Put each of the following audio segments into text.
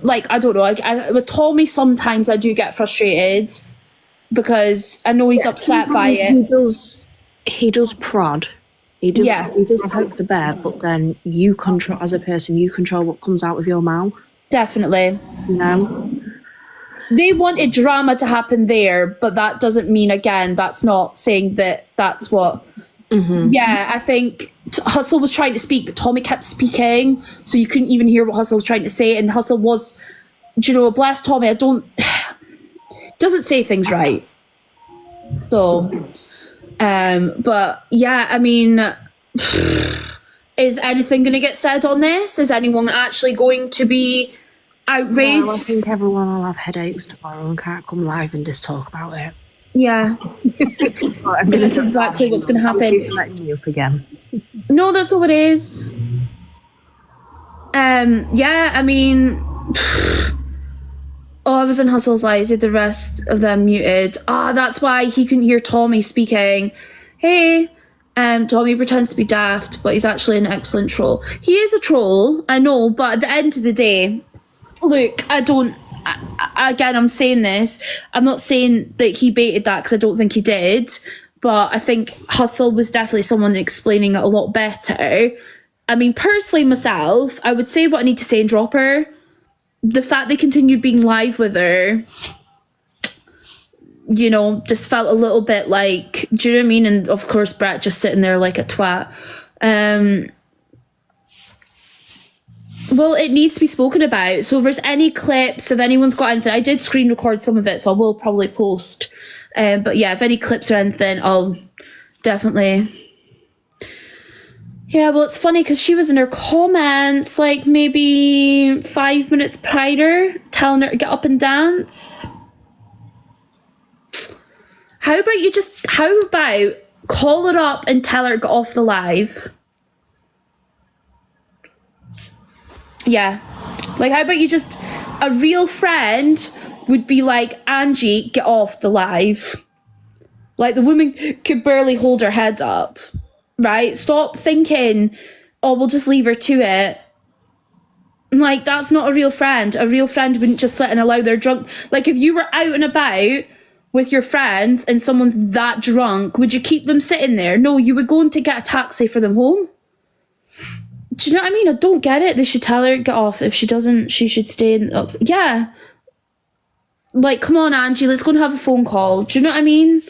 like, I don't know, with Tommy sometimes I do get frustrated because I know he's upset by it. He does prod. He does poke the bear, but then you control, as a person, you control what comes out of your mouth. Definitely. You know? They wanted drama to happen there, but that doesn't mean, again, that's not saying that that's what... Mm-hmm. Yeah, I think Hustle was trying to speak, but Tommy kept speaking, so you couldn't even hear what Hustle was trying to say, and Hustle was... Do you know, bless Tommy, doesn't say things right. So... but yeah, I mean, is anything going to get said on this? Is anyone actually going to be outraged? No, I think everyone will have headaches tomorrow and can't come live and just talk about it. Yeah. That's exactly what's going to happen. Letting me up again. No, that's not what it is. Yeah, I mean... Oh, I was in Hustle's Lives, the rest of them muted. That's why he couldn't hear Tommy speaking. Hey, Tommy pretends to be daft, but he's actually an excellent troll. He is a troll, I know, but at the end of the day, look, again, I'm saying this, I'm not saying that he baited that because I don't think he did, but I think Hustle was definitely someone explaining it a lot better. I mean, personally, myself, I would say what I need to say and drop her. The fact they continued being live with her, you know, just felt a little bit like, do you know what I mean? And of course, Brett just sitting there like a twat. Well, it needs to be spoken about. So if there's any clips, if anyone's got anything, I did screen record some of it, so I will probably post. But yeah, if any clips or anything, I'll definitely... Yeah, well, it's funny because she was in her comments like maybe 5 minutes prior, telling her to get up and dance. How about call her up and tell her to get off the live? Yeah. Like, how about you just... A real friend would be like, Angie, get off the live. Like, the woman could barely hold her head up. Right? Stop thinking, oh, we'll just leave her to it. Like, that's not a real friend. A real friend wouldn't just sit and allow their drunk... Like, if you were out and about with your friends and someone's that drunk, would you keep them sitting there? No, you would go and to get a taxi for them home. Do you know what I mean? I don't get it. They should tell her to get off. If she doesn't, she should stay in... Yeah. Like, come on, Angie, let's go and have a phone call. Do you know what I mean?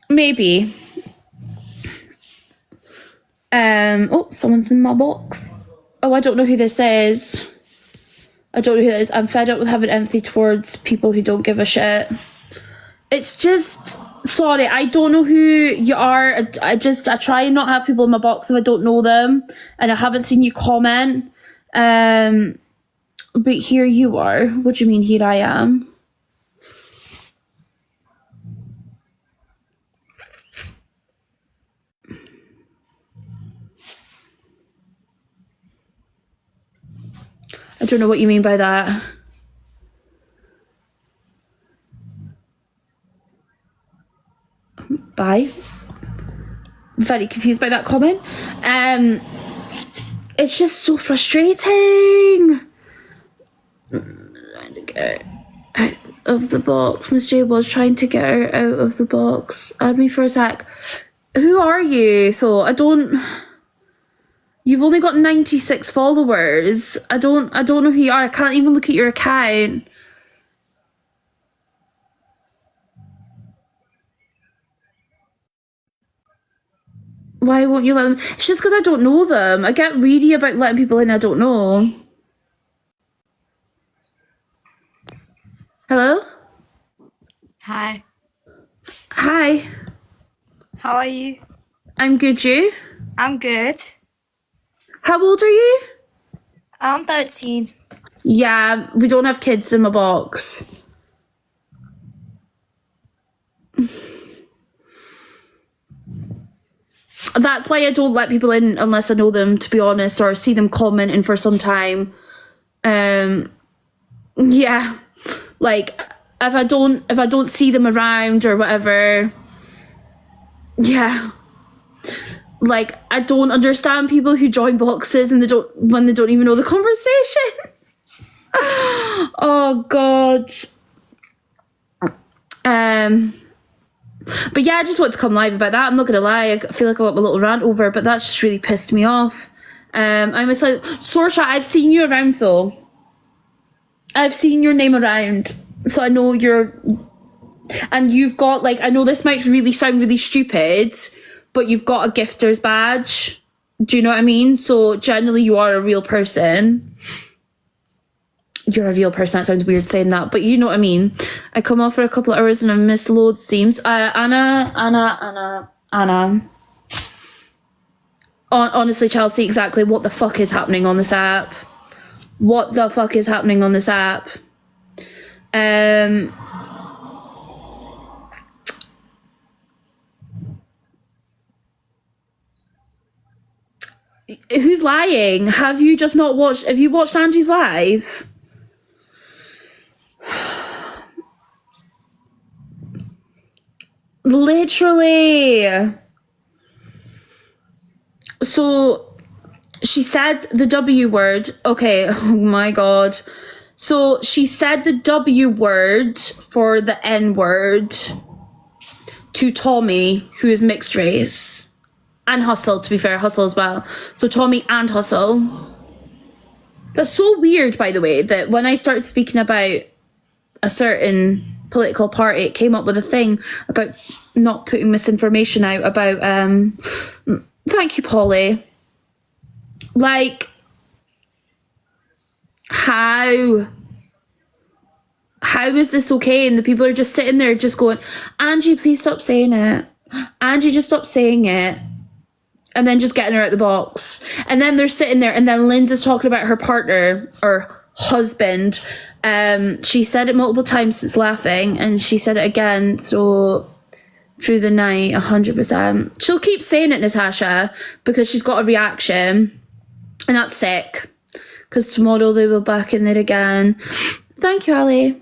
Maybe. Oh, someone's in my box. Oh, I don't know who this is. I don't know who that is. I'm fed up with having empathy towards people who don't give a shit. It's just... Sorry, I don't know who you are. I try and not have people in my box if I don't know them. And I haven't seen you comment. But here you are. What do you mean, here I am? I don't know what you mean by that. Bye. Very confused by that comment. It's just so frustrating. Trying to get her out of the box. Miss J was trying to get her out of the box. Add me for a sec. Who are you? So I don't... You've only got 96 followers. I don't know who you are. I can't even look at your account. Why won't you let them? It's just because I don't know them. I get weedy about letting people in I don't know. Hello? Hi. Hi. How are you? I'm good, you? I'm good. How old are you? I'm 13. Yeah, we don't have kids in my box. That's why I don't let people in unless I know them, to be honest, or see them commenting for some time. Yeah. Like, if I don't see them around or whatever, yeah. Like, I don't understand people who join boxes and when they don't even know the conversation. Oh God. But yeah, I just want to come live about that. I'm not gonna lie, I feel like I got my little rant over, but that just really pissed me off. I was like, Sorsha, I've seen you around though. I've seen your name around, so I know and you've got, like, I know this might really sound really stupid, but you've got a gifter's badge. Do you know what I mean? So generally you are a real person. You're a real person. That sounds weird saying that, but you know what I mean. I come off for a couple of hours and I missed loads, seems. Anna. Honestly, Chelsea, exactly what the fuck is happening on this app? What the fuck is happening on this app? Who's lying? Have you watched Angie's live? Literally. So she said the W word. Okay, oh my God. So she said the W word for the N word to Tommy, who is mixed race. And Hustle, to be fair, Hustle as well. So Tommy and Hustle. That's so weird, by the way, that when I started speaking about a certain political party, it came up with a thing about not putting misinformation out about thank you, Polly. Like, how is this okay? And the people are just sitting there just going, Angie, please stop saying it. Angie, just stop saying it. And then just getting her out the box. And then they're sitting there, and then Linz is talking about her partner or husband. She said it multiple times since laughing, and she said it again. So through the night, 100%. She'll keep saying it, Natasha, because she's got a reaction, and that's sick. Because tomorrow they will back in it again. Thank you, Ali.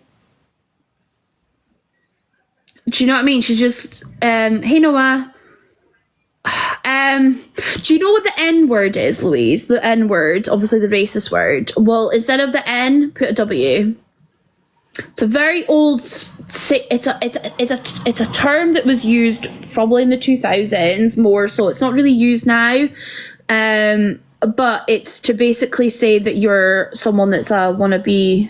Do you know what I mean? She's just, hey, Noah. Do you know what the N word is, Louise? The N word, obviously the racist word. Well, instead of the N, put a W. It's a very old. It's a term that was used probably in the 2000s more, so it's not really used now. But it's to basically say that you're someone that's a wannabe.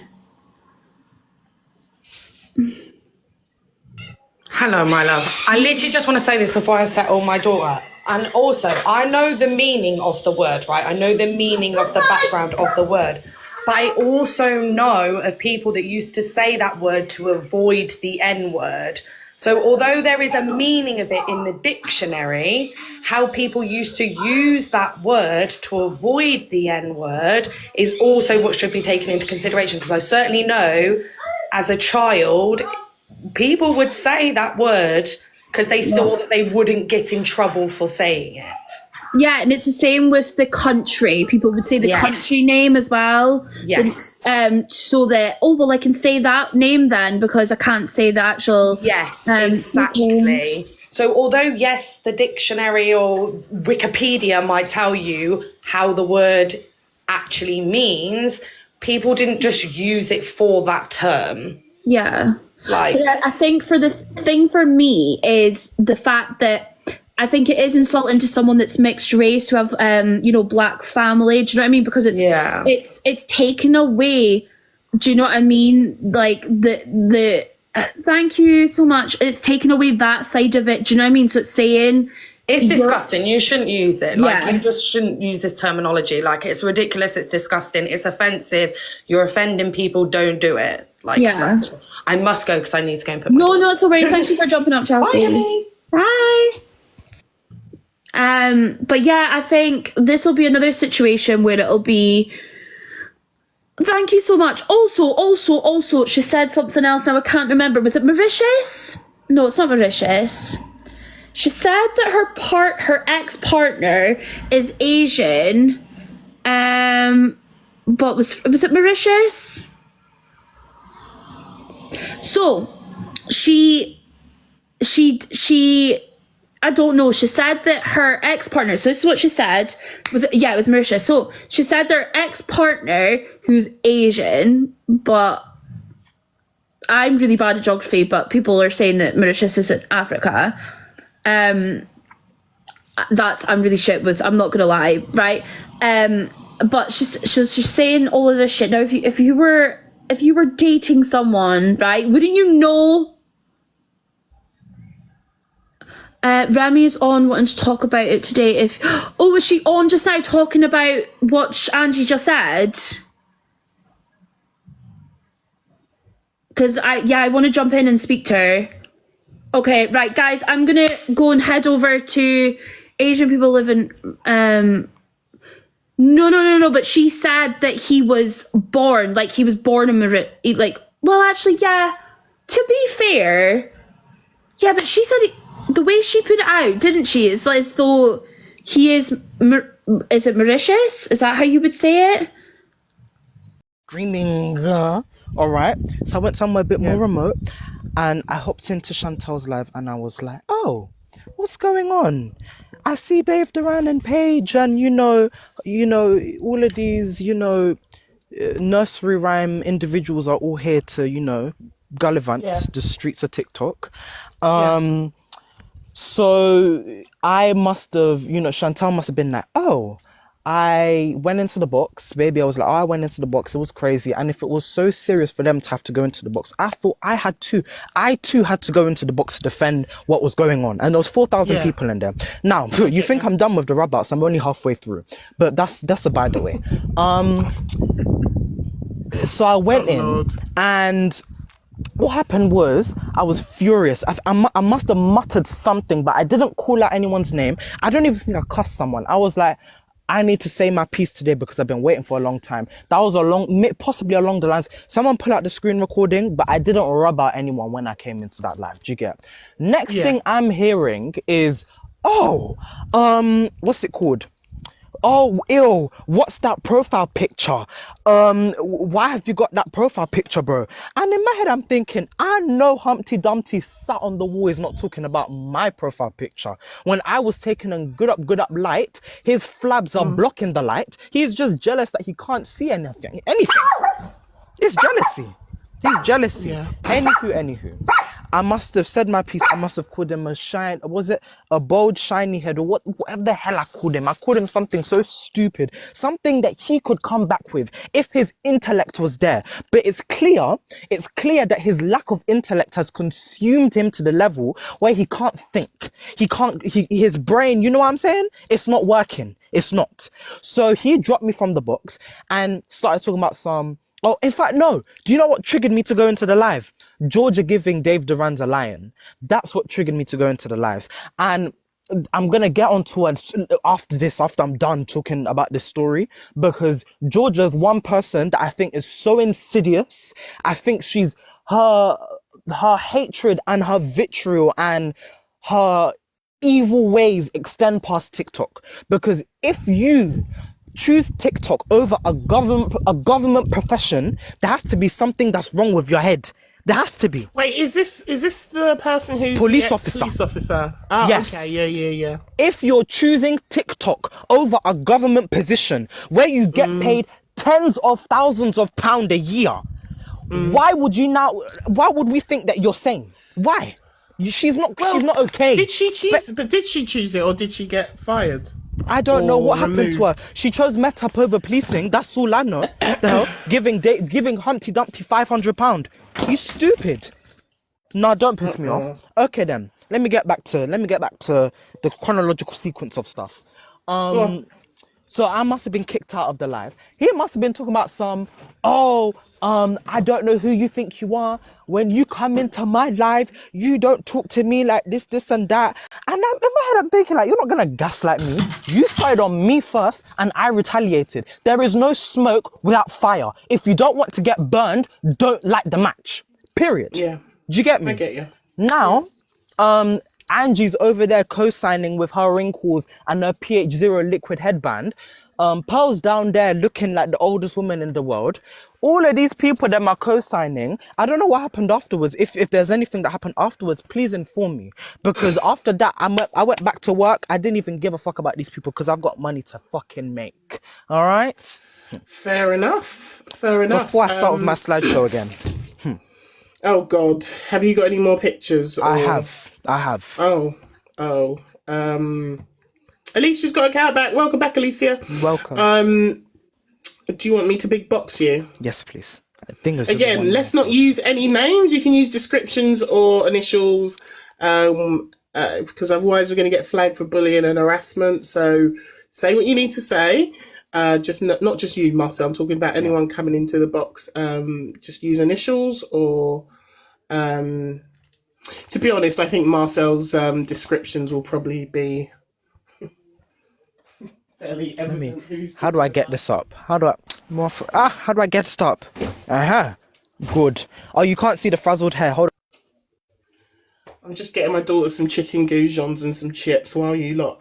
Hello, my love. I literally just want to say this before I settle my daughter. And also, I know the meaning of the word, right? I know the meaning of the background of the word. But I also know of people that used to say that word to avoid the N word. So although there is a meaning of it in the dictionary, how people used to use that word to avoid the N word is also what should be taken into consideration. Because I certainly know as a child, people would say that word because they saw that they wouldn't get in trouble for saying it. Yeah, and it's the same with the country. People would say the country name as well. Yes. So that, oh, well, I can say that name then because I can't say the actual... Yes, exactly. So although, yes, the dictionary or Wikipedia might tell you how the word actually means, people didn't just use it for that term. Yeah. Like, I think for the thing for me is the fact that I think it is insulting to someone that's mixed race who have black family. Do you know what I mean? Because it's taken away. Do you know what I mean? Like the thank you so much. It's taken away that side of it. Do you know what I mean? So it's saying it's disgusting. You shouldn't use it. Like, you just shouldn't use this terminology. Like, it's ridiculous. It's disgusting. It's offensive. You're offending people. Don't do it. Like, I must go because I need to go and put my No, it's all right. Thank you for jumping up, Chelsea. Bye. But yeah, I think this will be another situation where it'll be. Thank you so much. Also, she said something else. Now I can't remember. Was it Mauritius? No, it's not Mauritius. She said that her ex-partner is Asian. But was it Mauritius? So she I don't know. She said that her ex-partner, so this is what she said, it was Marisha. So she said their ex-partner, who's Asian, but I'm really bad at geography, but people are saying that Mauritius is in Africa. I'm really shit with, I'm not gonna lie, right? But she's saying all of this shit. Now, if you were dating someone, right, wouldn't you know? Remi's on wanting to talk about it today. Was she on just now talking about what Angie just said? Because I want to jump in and speak to her. Okay, right, guys, I'm gonna go and head over to Asian people living. No. But she said that he was born in well, actually, yeah. To be fair, yeah, but she said the way she put it out, didn't she? It's like as though he is. Is it Mauritius? Is that how you would say it? Screaming, all right. So I went somewhere a bit more remote, and I hopped into Chantel's live, and I was like, "Oh, what's going on? I see Dave Duran and Paige, and you know, all of these, nursery rhyme individuals are all here to, gallivant the streets of TikTok." So I must have, Chantal must have been like, "Oh, I went into the box." Maybe I was like, "Oh, I went into the box. It was crazy." And if it was so serious for them to have to go into the box, I thought I too had to go into the box to defend what was going on. And there was 4,000 people in there. Now, you think I'm done with the rub outs? I'm only halfway through. But that's a by the way. So I went in, and what happened was I was furious. I must have muttered something, but I didn't call out anyone's name. I don't even think I cussed someone. I was like, I need to say my piece today because I've been waiting for a long time. That was possibly along the lines, someone pull out the screen recording, but I didn't rub out anyone when I came into that live. Do you get? Next thing I'm hearing is, what's it called? Oh, ew, what's that profile picture? Why have you got that profile picture, bro? And in my head, I'm thinking, I know Humpty Dumpty sat on the wall is not talking about my profile picture. When I was taking a good up light, his flabs are blocking the light. He's just jealous that he can't see anything. It's jealousy. He's jealousy. Yeah. Anywho. I must have said my piece. I must have called him a bold, shiny head, or whatever the hell I called him. I called him something so stupid, something that he could come back with if his intellect was there. But it's clear that his lack of intellect has consumed him to the level where he can't think. His brain, you know what I'm saying? It's not working. It's not. So he dropped me from the box and started talking about oh, in fact, no. Do you know what triggered me to go into the live? Georgia giving Dave Duran's a lion. That's what triggered me to go into the lives. And I'm going to get onto it after I'm done talking about this story, because Georgia's one person that I think is so insidious. I think she's her hatred and her vitriol and her evil ways extend past TikTok. Because if you choose TikTok over a government profession, there has to be something that's wrong with your head. There has to be. Wait, is this the person who's police the officer? Police officer. Oh, yes. Okay. Yeah. If you're choosing TikTok over a government position where you get paid tens of thousands of pounds a year, why would we think that you're sane? Why? She's not okay. Did she choose? But did she choose it, or did she get fired? I don't know what happened to her. She chose Met Up over policing. That's all I know. The hell? Giving Humpty Dumpty £500. You stupid. No, don't piss me off. Okay then. Let me get back to the chronological sequence of stuff. So I must have been kicked out of the live. He must have been talking about I don't know who you think you are. When you come into my live, you don't talk to me like this and that. And in my head, I'm thinking, like, you're not going to gaslight me. You started on me first and I retaliated. There is no smoke without fire. If you don't want to get burned, don't light the match. Period. Yeah. Do you get me? I get you. Now, Angie's over there co-signing with her wrinkles and her pH 0 liquid headband. Pearl's down there looking like the oldest woman in the world. All of these people that are co-signing, I don't know what happened afterwards. If there's anything that happened afterwards, please inform me. Because after that, I went back to work. I didn't even give a fuck about these people because I've got money to fucking make. All right? Fair enough. Fair enough. Before I start with my slideshow again. Oh God, have you got any more pictures? I have. Oh. Alicia's got a cow back. Welcome back, Alicia. Welcome. Do you want me to big box you? Yes, please. I think it's just Again, one let's more. not use any names. You can use descriptions or initials, because otherwise we're going to get flagged for bullying and harassment. So say what you need to say. Just not just you, Marcel. I'm talking about anyone coming into the box. Just use initials or. To be honest, I think Marcel's descriptions will probably be fairly evident. How do I get this up? How do I get this up? Good. Oh, you can't see the frazzled hair. Hold on. I'm just getting my daughter some chicken goujons and some chips while you lot.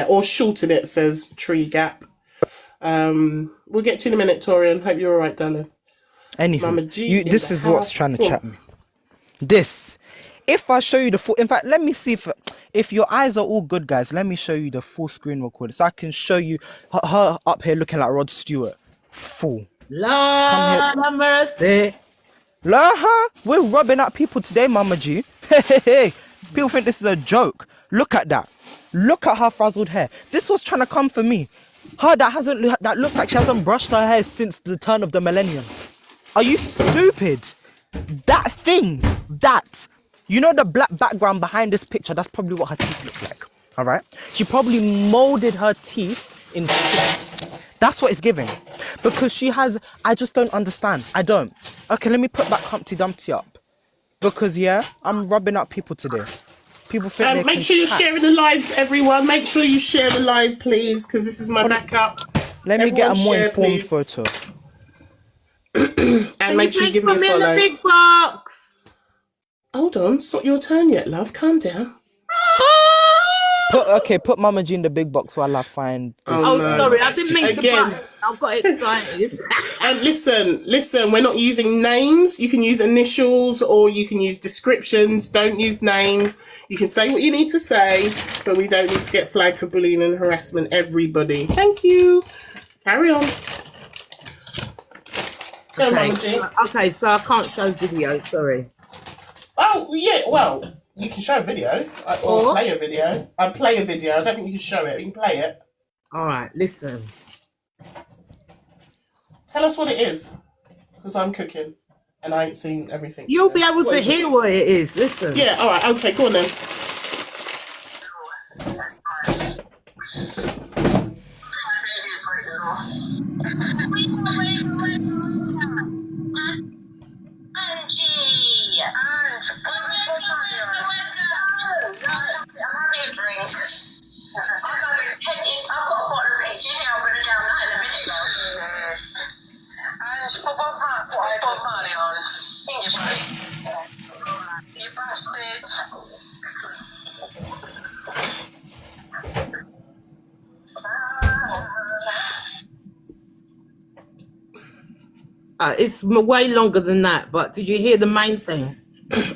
Or shorten it, says Tree Gap. We'll get to you in a minute, Torian. Hope you're all right, darling. Mama Anywho, G in this the is what's house. trying to Go chat on. me. This. If I show you the full, in fact, let me see if your eyes are all good, guys. Let me show you the full screen recorder so I can show you her up here looking like Rod Stewart. Full. Lord have mercy. We're rubbing out people today, Mama G. Hey. People think this is a joke. Look at that. Look at her frazzled hair. This was trying to come for me. Her that looks like she hasn't brushed her hair since the turn of the millennium. Are you stupid? That thing, you know the black background behind this picture, that's probably what her teeth look like. All right? She probably molded her teeth in shit. That's what it's giving. Because I just don't understand. I don't. Okay, let me put that Humpty Dumpty up. Because, I'm rubbing up people today. People think they Make can sure you're chat. sharing the live, everyone. Make sure you share the live, please, because this is my backup. Let me get a Everyone more share, informed please. photo. And make sure you give me a in the follow. big box. Hold on, it's not your turn yet, love. Calm down. Put Mama G in the big box while I find this. Oh, no. sorry, I didn't mean Again. to. I got excited. And listen, we're not using names. You can use initials or you can use descriptions. Don't use names. You can say what you need to say, but we don't need to get flagged for bullying and harassment, everybody. Thank you. Carry on. Go, Mama G. Okay, so I can't show video. Sorry. Oh, yeah, well, you can show a video or Or? play a video. I play a video. I don't think you can show it. You can play it. All right, listen. Tell us what it is, because I'm cooking and I ain't seen everything. You'll be able What to is it? hear what it is. Listen. Yeah, all right, okay, go on then. Angie! I'm having a drink. I've got a bottle of pink gin now. I'm going to down that in a minute, though. And put one part of Bob Marley on. In your bastard. You bastard. It's way longer than that, but did you hear the main thing?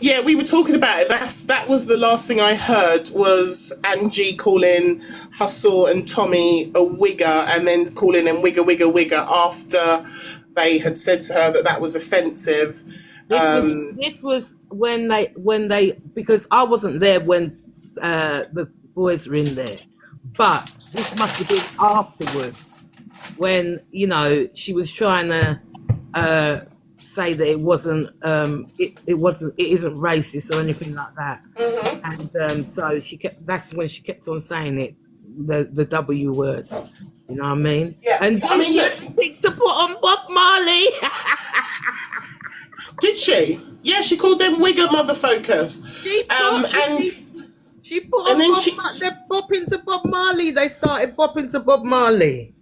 Yeah, we were talking about it. That was the last thing I heard was Angie calling Hustle and Tommy a wigger and then calling them wigger after they had said to her that was offensive. This was when they because I wasn't there when the boys were in there, but this must have been afterwards when she was trying to say that it isn't racist or anything like that, and so that's when she kept on saying it, the W word, you know what I mean? Yeah, And I mean, she had to put on Bob Marley. Did she? Yeah, she called them wigger motherfuckers. She put on they're bopping to Bob Marley. They started bopping to Bob Marley.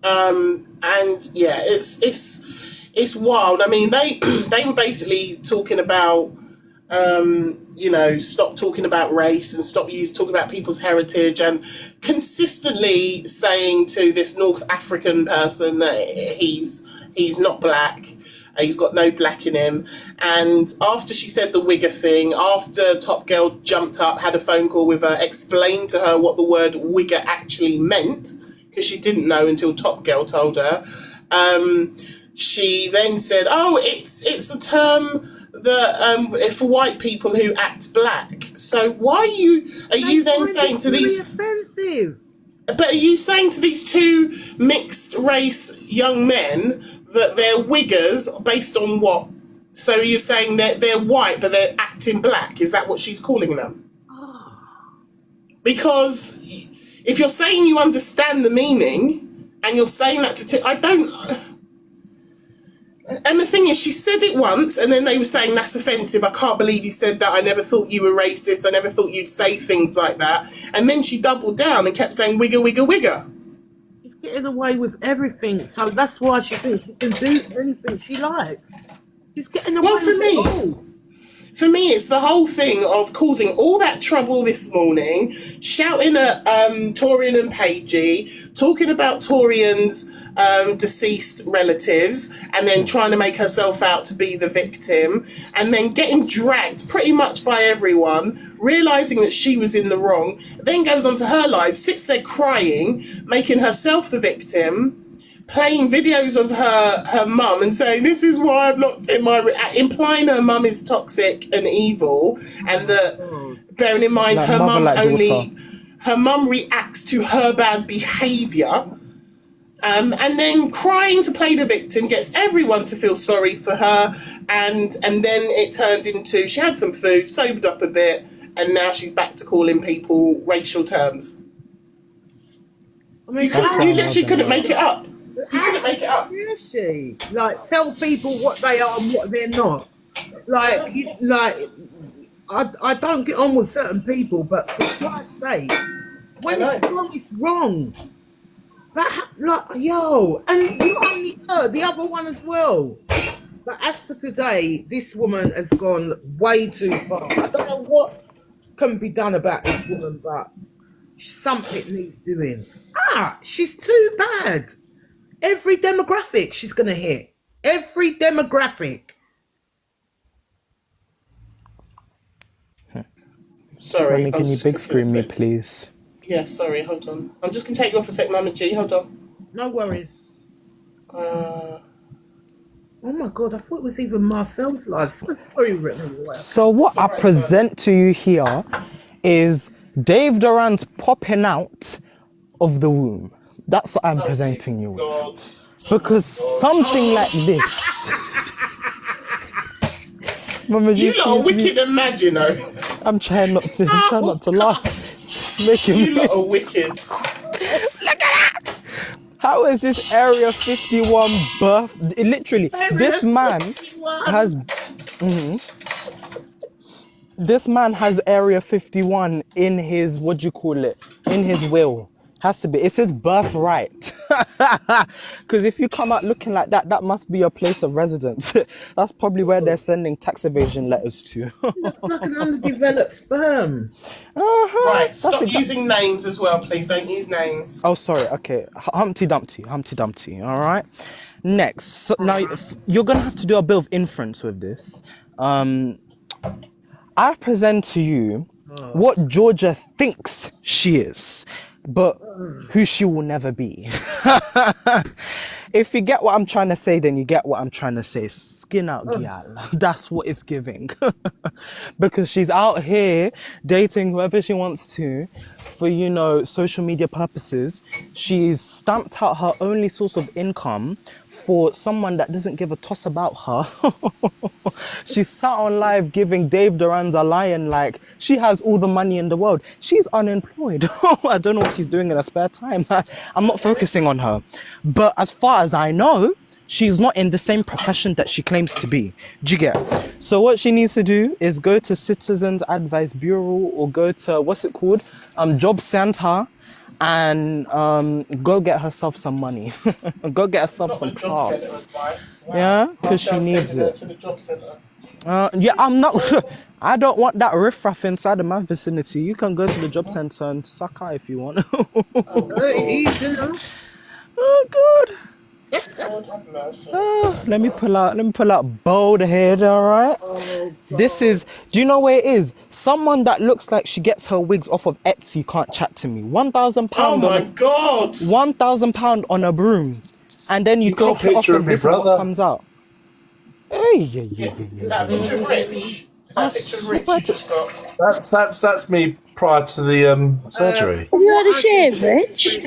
And yeah, it's wild. I mean, they were basically talking about stop talking about race and stop talking about people's heritage, and consistently saying to this North African person that he's not black. He's got no black in him. And after she said the wigger thing, after Top Girl jumped up, had a phone call with her, explained to her what the word wigger actually meant, because she didn't know until Top Girl told her, she then said, oh, it's a term that for white people who act black. So why are you then saying to these... offensive. But are you saying to these two mixed race young men that they're wiggers based on what? So you're saying that they're white but they're acting black? Is that what she's calling them? Because if you're saying you understand the meaning and you're saying that to I don't... And the thing is, she said it once and then they were saying that's offensive. I can't believe you said that. I never thought you were racist. I never thought you'd say things like that. And then she doubled down and kept saying wigger, wigger, wigger. She's getting away with everything, so that's why she thinks she can do anything she likes. She's getting away with it all. For me, it's the whole thing of causing all that trouble this morning, shouting at Torian and Paigey, talking about Torian's deceased relatives, and then trying to make herself out to be the victim, and then getting dragged pretty much by everyone, realising that she was in the wrong, then goes onto her live, sits there crying, making herself the victim, playing videos of her mum and saying, this is why I've locked in implying her mum is toxic and evil, and that, bearing in mind, Like her mum daughter. her mum reacts to her bad behaviour, and then crying to play the victim, gets everyone to feel sorry for her, and then it turned into, she had some food, sobered up a bit, and now she's back to calling people racial terms. I mean, You literally couldn't make it up. You couldn't make it up. is she? Like, tell people what they are and what they're not. I don't get on with certain people, but for Christ's sake, when it's wrong, it's wrong. And not only her, the other one as well. But as for today, this woman has gone way too far. I don't know what can be done about this woman, but something needs doing. She's too bad. Every demographic she's going to hit. Every demographic. Sorry. Ronnie, can you big screen me, please? Yeah, sorry, hold on. I'm just going to take you off a sec, Mama G. Hold on. No worries. Oh my God, I thought it was even Marcel's live. Sorry, Renee. So what I present to you here is Dave Durant's popping out of the womb. That's what I'm presenting you with. Because something like this. Mama G, You lot are wicked imagino. I'm trying not to laugh. Making You lot are wicked. Look at that! How is this Area 51 birth? Literally, this man has... This man has Area 51 in his, in his will. Has to be. It says birthright. Because if you come out looking like that, that must be your place of residence. That's probably where they're sending tax evasion letters to. Looks like an undeveloped sperm. Right, stop using names as well, please. Don't use names. Oh, sorry. Okay. Humpty Dumpty. All right. Next. So now you're going to have to do a bit of inference with this. I present to you what Georgia thinks she is, but who she will never be. If you get what I'm trying to say, then you get what I'm trying to say. Skin out, gyal. That's what it's giving. Because she's out here dating whoever she wants to for, social media purposes. She's stamped out her only source of income for someone that doesn't give a toss about her. She sat on live giving Dave Duran's a lion like she has all the money in the world. She's unemployed. I don't know what she's doing in her spare time. I'm not focusing on her. But as far as I know, she's not in the same profession that she claims to be. Do you get? So what she needs to do is go to Citizens Advice Bureau or go to, Job Center, and go get herself some money. Go get herself some class. Yeah, because she needs it. To the job centre. Yeah, I'm not. I don't want that riffraff inside of my vicinity. You can go to the job centre and suck out if you want. Easy now. Oh God. Lord have mercy. Let me pull out bold head, all right? This is, do you know where it is? Someone that looks like she gets her wigs off of Etsy can't chat to me. £1,000 Oh my God. £1,000 on a broom. And then you got take a it off picture of and me, this is what brother. comes out. Hey, yeah. Is that a picture of Rich? Is that a picture of Rich you just got? That's me prior to the surgery. Have you had a shave, Rich?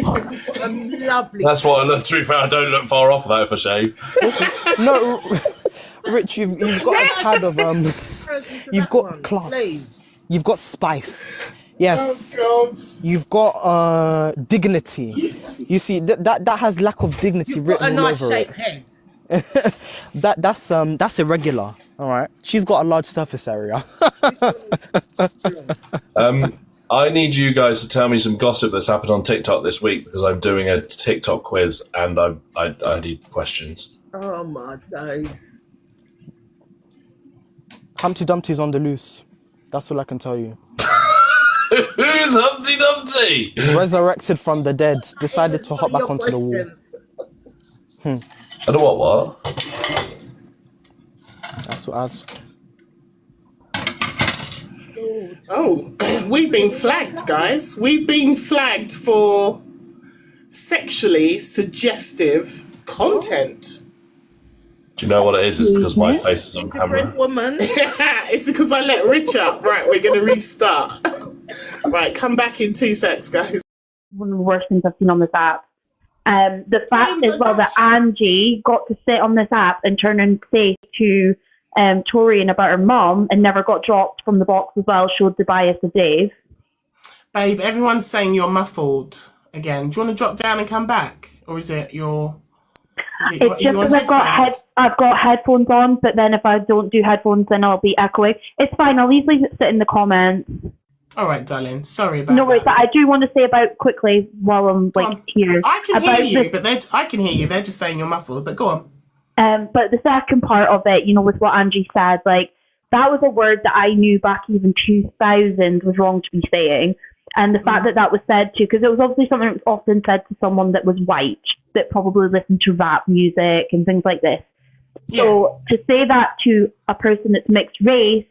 Lovely. That's what I look. To be fair, I don't look far off of that if I shave. No, Rich, you've got a tad of you've got class, you've got spice. Yes, Oh God. you've got dignity. You see that has lack of dignity You've got a written all nice over it. shaped head. That's irregular. All right, she's got a large surface area. I need you guys to tell me some gossip that's happened on TikTok this week because I'm doing a TikTok quiz and I need questions. Oh my days. Humpty Dumpty's on the loose. That's all I can tell you. Who's Humpty Dumpty? Resurrected from the dead, decided to hop back onto the wall. I don't what? That's what I was. Oh, we've been flagged, guys. We've been flagged for sexually suggestive content. Do you know what it is? It's because my face is on camera. Red woman. It's because I let Rich up. Right, we're going to restart. Right, come back in 2 secs, guys. One of the worst things I've seen on this app. The fact as well that Angie got to sit on this app and turn and say to Torian about her mum and never got dropped from the box as well showed the bias of Dave. Babe, everyone's saying you're muffled again. Do you want to drop down and come back? Or is it your... It's just because I've got headphones on, but then if I don't do headphones, then I'll be echoing. It's fine. I'll easily sit in the comments. All right, darling. Sorry about No worries. that. But I do want to say about quickly while I'm here. I can about hear you, the- but I can hear you. They're just saying you're muffled. But go on. But the second part of it, with what Angie said, like that was a word that I knew back even 2000 was wrong to be saying. And the fact that was said to, because it was obviously something that was often said to someone that was white, that probably listened to rap music and things like this. Yeah. So to say that to a person that's mixed race,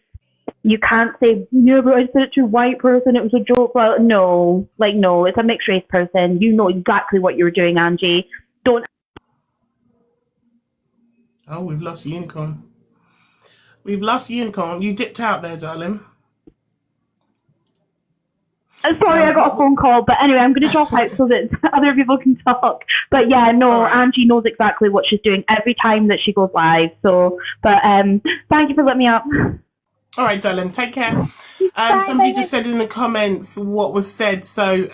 you can't say, no, but I said it to a white person, it was a joke. Well, no, it's a mixed race person. You know exactly what you were doing, Angie. Don't. Oh, we've lost Unicorn. We've lost Unicorn. You dipped out there, darling. Sorry, I got a phone call, but anyway, I'm going to drop out so that other people can talk. But yeah, no, right. Angie knows exactly what she's doing every time that she goes live. So, but thank you for letting me up. All right, darling. Take care. Somebody just said in the comments what was said. So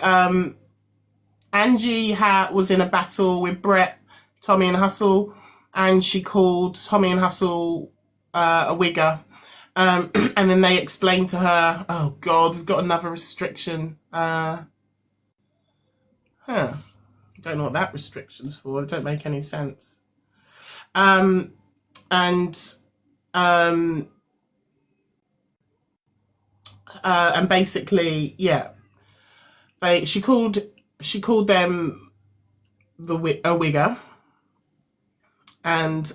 Angie was in a battle with Brett, Tommy and Hustle, and she called Tommy and Hustle a wigger. And then they explained to her, oh God, we've got another restriction. Don't know what that restriction's for. It don't make any sense. And basically, yeah, she called them a wigger, and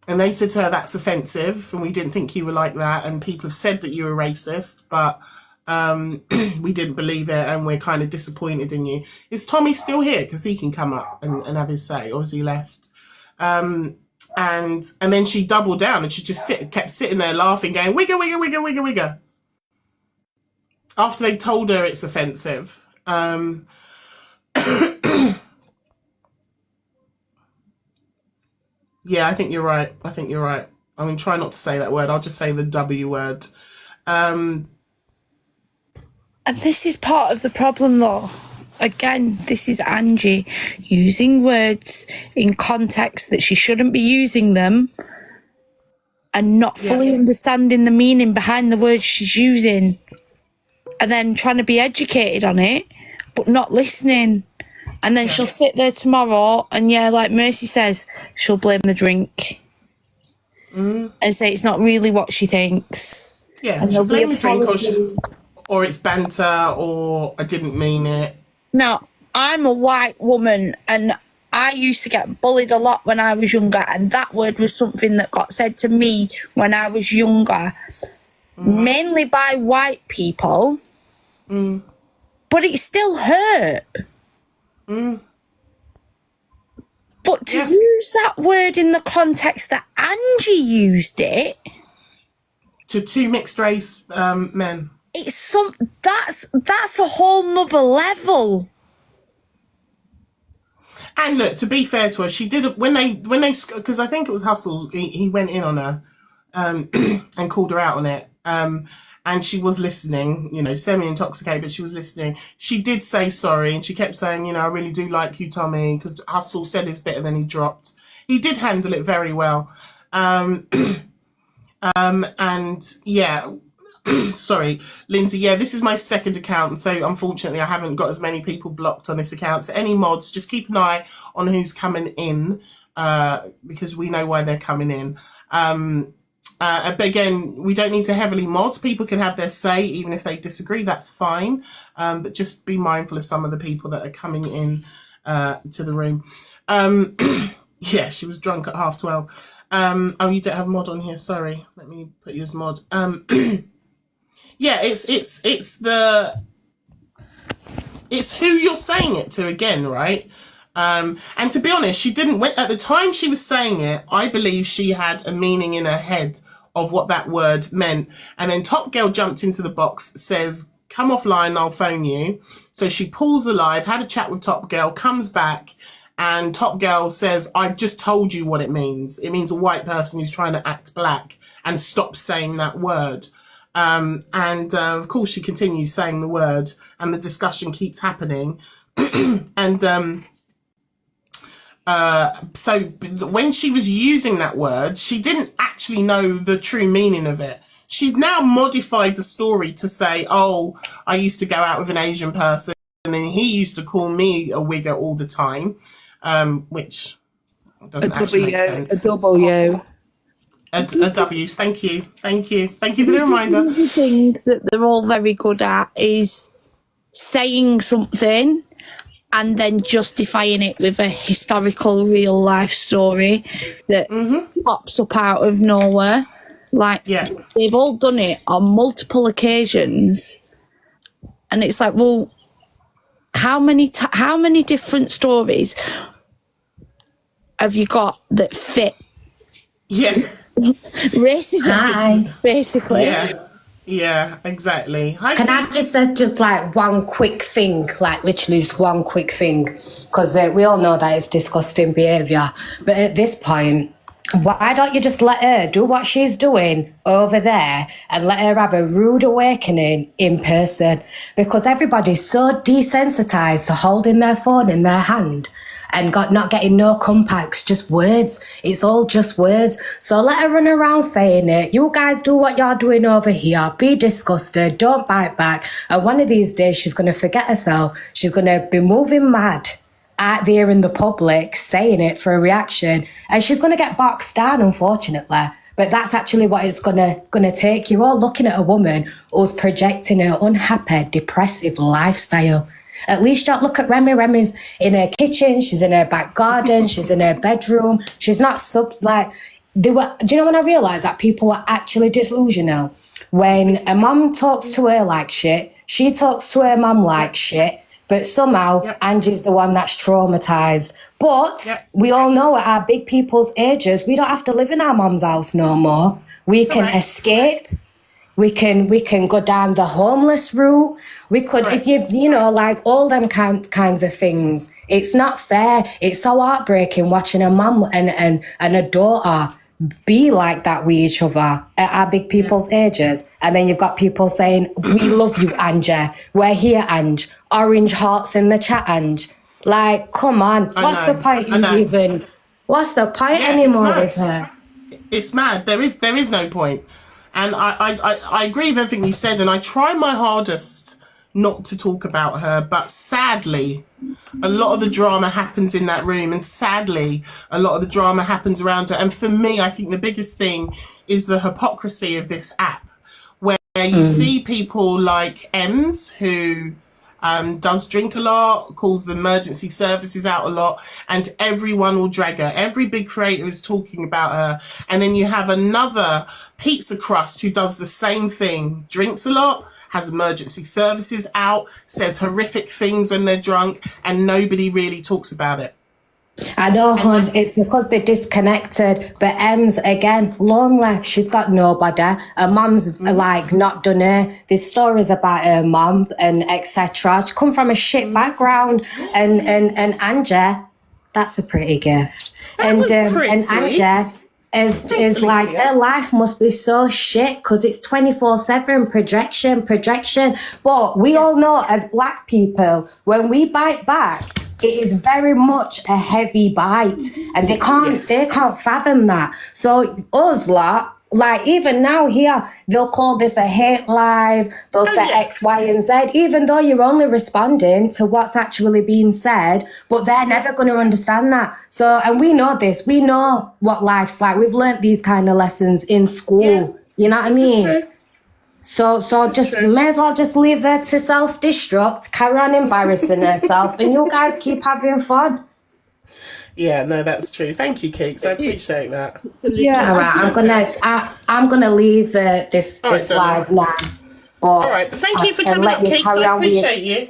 they said to her, that's offensive, and we didn't think you were like that, and people have said that you were racist, but we didn't believe it, and we're kind of disappointed in you. Is Tommy still here? Because he can come up and have his say, or has he left? And then she doubled down, and she just kept sitting there laughing, going, wigger, wigger, wigger, wigger, wigger. After they told her it's offensive. Yeah, I think you're right. I mean, try not to say that word. I'll just say the W word. And this is part of the problem, though. Again, this is Angie using words in context that she shouldn't be using them and not fully understanding the meaning behind the words she's using, and then trying to be educated on it, but not listening. And then she'll sit there tomorrow and, like Mercy says, she'll blame the drink. and say it's not really what she thinks. Yeah, And she'll there'll be blame the drink, apology. or it's banter, or I didn't mean it. Now, I'm a white woman and I used to get bullied a lot when I was younger, and that word was something that got said to me when I was younger, mainly by white people, but it still hurt. But to use that word in the context that Angie used it, To two mixed race men. it's that's a whole nother level. And look, to be fair to her, she did when they because I think it was Hustle. He went in on her and called her out on it. And she was listening, you know, semi-intoxicated, but she was listening. She did say sorry, and she kept saying, you know, I really do like you, Tommy, because Hustle said his bit and then he dropped. He did handle it very well. And yeah, sorry, Lindsay. Yeah, this is my second account, so unfortunately I haven't got as many people blocked on this account. So any mods, just keep an eye on who's coming in, because we know why they're coming in. But again, we don't need to heavily mod. People can have their say, even if they disagree, that's fine. But just be mindful of some of the people that are coming in to the room. Yeah, she was drunk at 12:30. Oh, you don't have mod on here. Sorry, let me put you as mod. Yeah, it's who you're saying it to again, right? And to be honest, she didn't. At the time she was saying it, I believe she had a meaning in her head of what that word meant. And then Top Girl jumped into the box, says, "Come offline, I'll phone you." So she pulls the live, had a chat with Top Girl, comes back, and Top Girl says, "I've just told you what it means. It means a white person who's trying to act black, and stop saying that word." Of course, she continues saying the word, and the discussion keeps happening. And so when she was using that word, she didn't actually know the true meaning of it. She's now modified the story to say, "Oh, I used to go out with an Asian person, and then he used to call me a wigger all the time," which doesn't actually make sense. A W. A W. Thank you for the reminder. The thing that they're all very good at is saying something and then justifying it with a historical real life story that pops up out of nowhere. Like, they've all done it on multiple occasions, and it's like, well, how many different stories have you got that fit? Yeah. Racism, basically. Yeah, exactly. Can I just say just like one quick thing, like literally just one quick thing, because we all know that it's disgusting behaviour. But at this point, why don't you just let her do what she's doing over there and let her have a rude awakening in person? Because everybody's so desensitised to holding their phone in their hand and not getting no compacts, just words. It's all just words. So let her run around saying it. You guys do what you're doing over here. Be disgusted. Don't bite back. And one of these days, she's going to forget herself. She's going to be moving mad out there in the public, saying it for a reaction. And she's going to get boxed down, unfortunately. But that's actually what it's gonna take. You're all looking at a woman who's projecting her unhappy, depressive lifestyle. At least don't look at Remy. Remy's in her kitchen, she's in her back garden, she's in her bedroom. She's not do you know when I realised that people were actually disillusional? When a mum talks to her like shit, she talks to her mum like shit, but somehow Angie's the one that's traumatised. But we all know at our big people's ages, we don't have to live in our mum's house no more. We can escape. We can go down the homeless route. We could, if you know, like all them kinds of things. It's not fair. It's so heartbreaking watching a mum and a daughter be like that with each other at our big people's ages. And then you've got people saying, "We love you, Angie. We're here, Ange. Orange hearts in the chat, Ange." Like, come on. What's the point anymore with her? It's mad. There is no point. And I agree with everything you said, and I try my hardest not to talk about her, but sadly, a lot of the drama happens in that room, and sadly, a lot of the drama happens around her. And for me, I think the biggest thing is the hypocrisy of this app, where you see people like Ems, who does drink a lot, calls the emergency services out a lot, and everyone will drag her. Every big creator is talking about her. And then you have another pizza crust who does the same thing, drinks a lot, has emergency services out, says horrific things when they're drunk, and nobody really talks about it. I know, hon, it's because they're disconnected. But Em's, again, lonely. She's got nobody. Her mum's, like, not done her. There's stories about her mum and etc. She come from a shit background. And Angie, that's a pretty gift. And Angie is like, her life must be so shit because it's 24/7 projection. But we all know, as black people, when we bite back, it is very much a heavy bite, and they can't fathom that. So us lot, like even now here, they'll call this a hate live, they'll say X, Y, and Z, even though you're only responding to what's actually being said, but they're never going to understand that. So, and we know this, we know what life's like. We've learnt these kind of lessons in school. You know what I mean? So just may as well just leave her to self-destruct, carry on embarrassing herself, and you guys keep having fun. Yeah, no, that's true. Thank you, Keeks. I appreciate that. Yeah, all right. I'm gonna leave this live now. But, all right, thank you for coming up, Keeks. I appreciate you.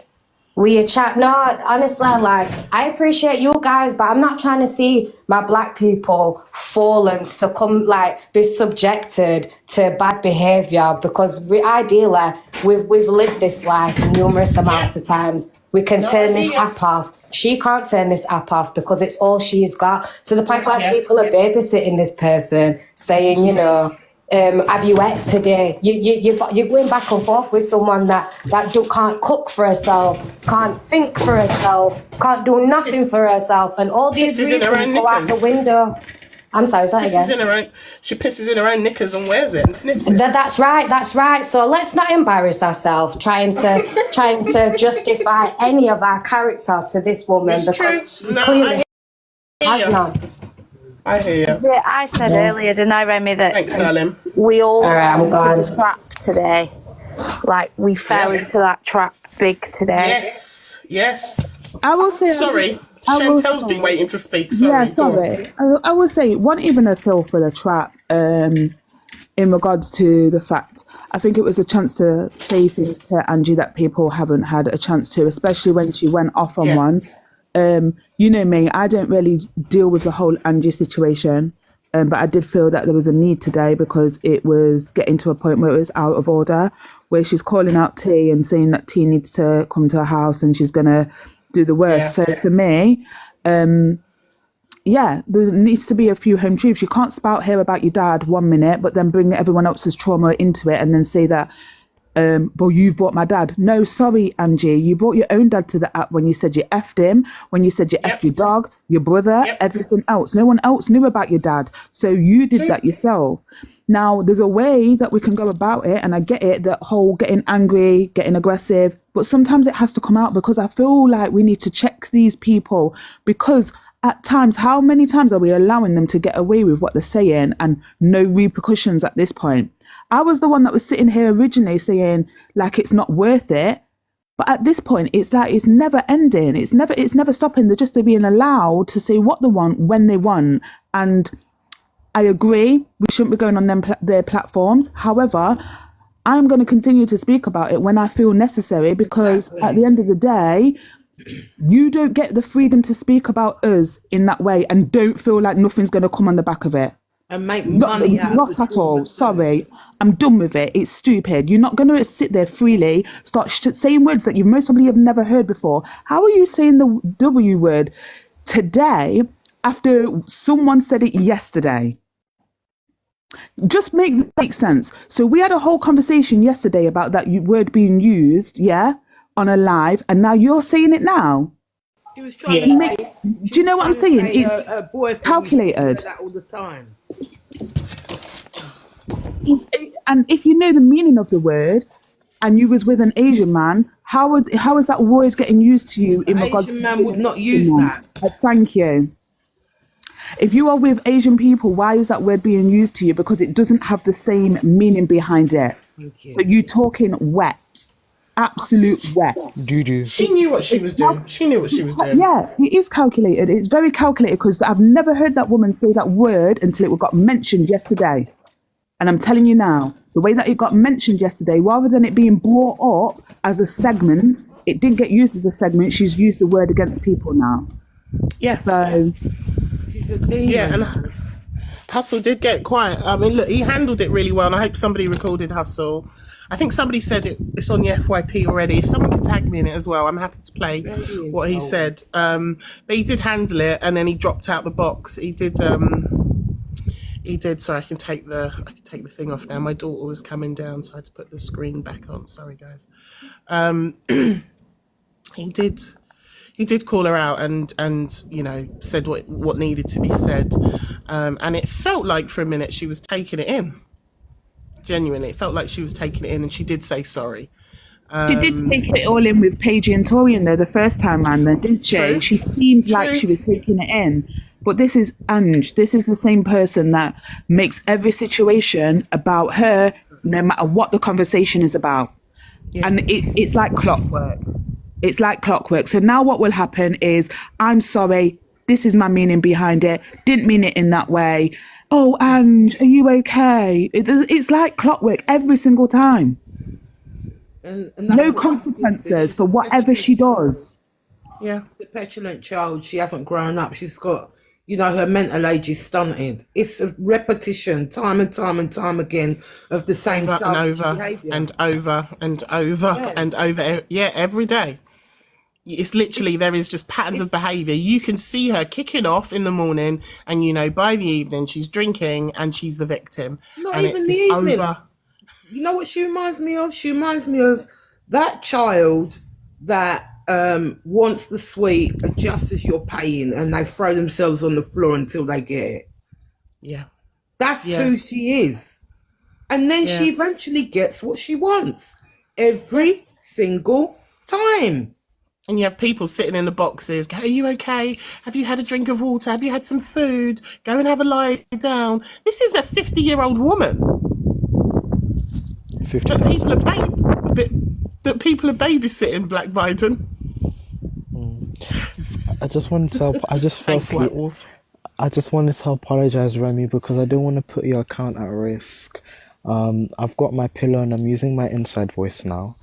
We chat. No, honestly, like, I appreciate you guys, but I'm not trying to see my black people fall and succumb, like, be subjected to bad behaviour, because ideally we've lived this life numerous amounts of times. We can turn this app off. She can't turn this app off because it's all she's got. To the point where people are babysitting this person, saying, you know, have you ate today? You're going back and forth with someone that can't cook for herself, can't think for herself, can't do nothing for herself, and all these reasons go out the window. I'm sorry, say that again. She pisses in her own knickers and wears it and sniffs it. That's right. So let's not embarrass ourselves trying to justify any of our character to this woman, because she clearly has none. I hear you. Yeah, I said earlier, didn't I, Remy, that thanks, darling. We all fell into the trap today. Like, we fell into that trap big today. Yes. I will say... Sorry, Chantel's been waiting to speak. Sorry. Yeah, sorry. I will say, one even a feel for the trap in regards to the fact, I think it was a chance to say things to Angie that people haven't had a chance to, especially when she went off on one. You know me, I don't really deal with the whole Angie situation, but I did feel that there was a need today because it was getting to a point where it was out of order, where she's calling out T and saying that T needs to come to her house and she's going to do the worst. So for me, there needs to be a few home truths. You can't spout here about your dad 1 minute, but then bring everyone else's trauma into it and then say that, well, you've brought my dad. No, sorry, Angie. You brought your own dad to the app when you said you effed him, when you said you effed your dog, your brother, everything else. No one else knew about your dad. So you did that yourself. Now, there's a way that we can go about it, and I get it, that whole getting angry, getting aggressive, but sometimes it has to come out, because I feel like we need to check these people, because at times, how many times are we allowing them to get away with what they're saying and no repercussions at this point? I was the one that was sitting here originally saying, like, it's not worth it. But at this point, it's like, it's never ending. It's never stopping. They're just being allowed to say what they want when they want. And I agree, we shouldn't be going on their platforms. However, I'm going to continue to speak about it when I feel necessary, because at the end of the day, you don't get the freedom to speak about us in that way and don't feel like nothing's going to come on the back of it. And make money out not at all. Sorry, I'm done with it. It's stupid. You're not going to sit there freely, start saying words that you most probably have never heard before. How are you saying the W word today after someone said it yesterday? Just make sense. So we had a whole conversation yesterday about that word being used, on a live, and now you're saying it now. He was trying to make, do you know what I'm saying? It's calculated. That all the time. And if you know the meaning of the word, and you was with an Asian man, How is that word getting used to you in regards Asian to man would not use that. Thank you. If you are with Asian people, why is that word being used to you? Because it doesn't have the same meaning behind it. So you talking wet, absolute wet. Doo-doo. She knew what she was doing. She knew what she was doing. Yeah, it is calculated. It's very calculated because I've never heard that woman say that word until it got mentioned yesterday. And I'm telling you now, the way that it got mentioned yesterday, rather than it being brought up as a segment, it didn't get used as a segment. She's used the word against people now. Yeah. So, yeah, and Hustle did get quiet. I mean, look, he handled it really well, and I hope somebody recorded Hustle. I think somebody said it's on the FYP already. If someone can tag me in it as well, I'm happy to play what he said. But he did handle it, and then he dropped out the box. He did. Sorry, I can take the thing off now. My daughter was coming down, so I had to put the screen back on. Sorry, guys. He did call her out and you know, said what needed to be said, and it felt like for a minute she was taking it in. Genuinely, it felt like she was taking it in, and she did say sorry. she did take it all in with Paige and Tori in there the first time round, then, didn't she? True. She seemed like she was taking it in. But this is Ange. This is the same person that makes every situation about her, no matter what the conversation is about. Yeah. And it's like clockwork. It's like clockwork. So now what will happen is, I'm sorry, this is my meaning behind it. Didn't mean it in that way. Oh, Ange, are you okay? It's like clockwork every single time. And no consequences for whatever she does. Yeah. The petulant child, she hasn't grown up. She's got, you know, her mental age is stunted. It's a repetition, time and time and time again, of the same and over behavior. and over and over and over. Yeah, every day. It's literally, there is just patterns of behaviour. You can see her kicking off in the morning, and you know, by the evening she's drinking and she's the victim. Not and even the evening. Over. You know what she reminds me of? She reminds me of that child that wants the sweet just as you're paying, and they throw themselves on the floor until they get it. Yeah. That's who she is. And then she eventually gets what she wants every single time. And you have people sitting in the boxes. Are you okay? Have you had a drink of water? Have you had some food? Go and have a lie down. This is a 50-year-old woman. 50. That people are babysitting Black Biden. I just wanted to. I just fell asleep. I just wanted to apologize, Remy, because I don't want to put your account at risk. I've got my pillow and I'm using my inside voice now.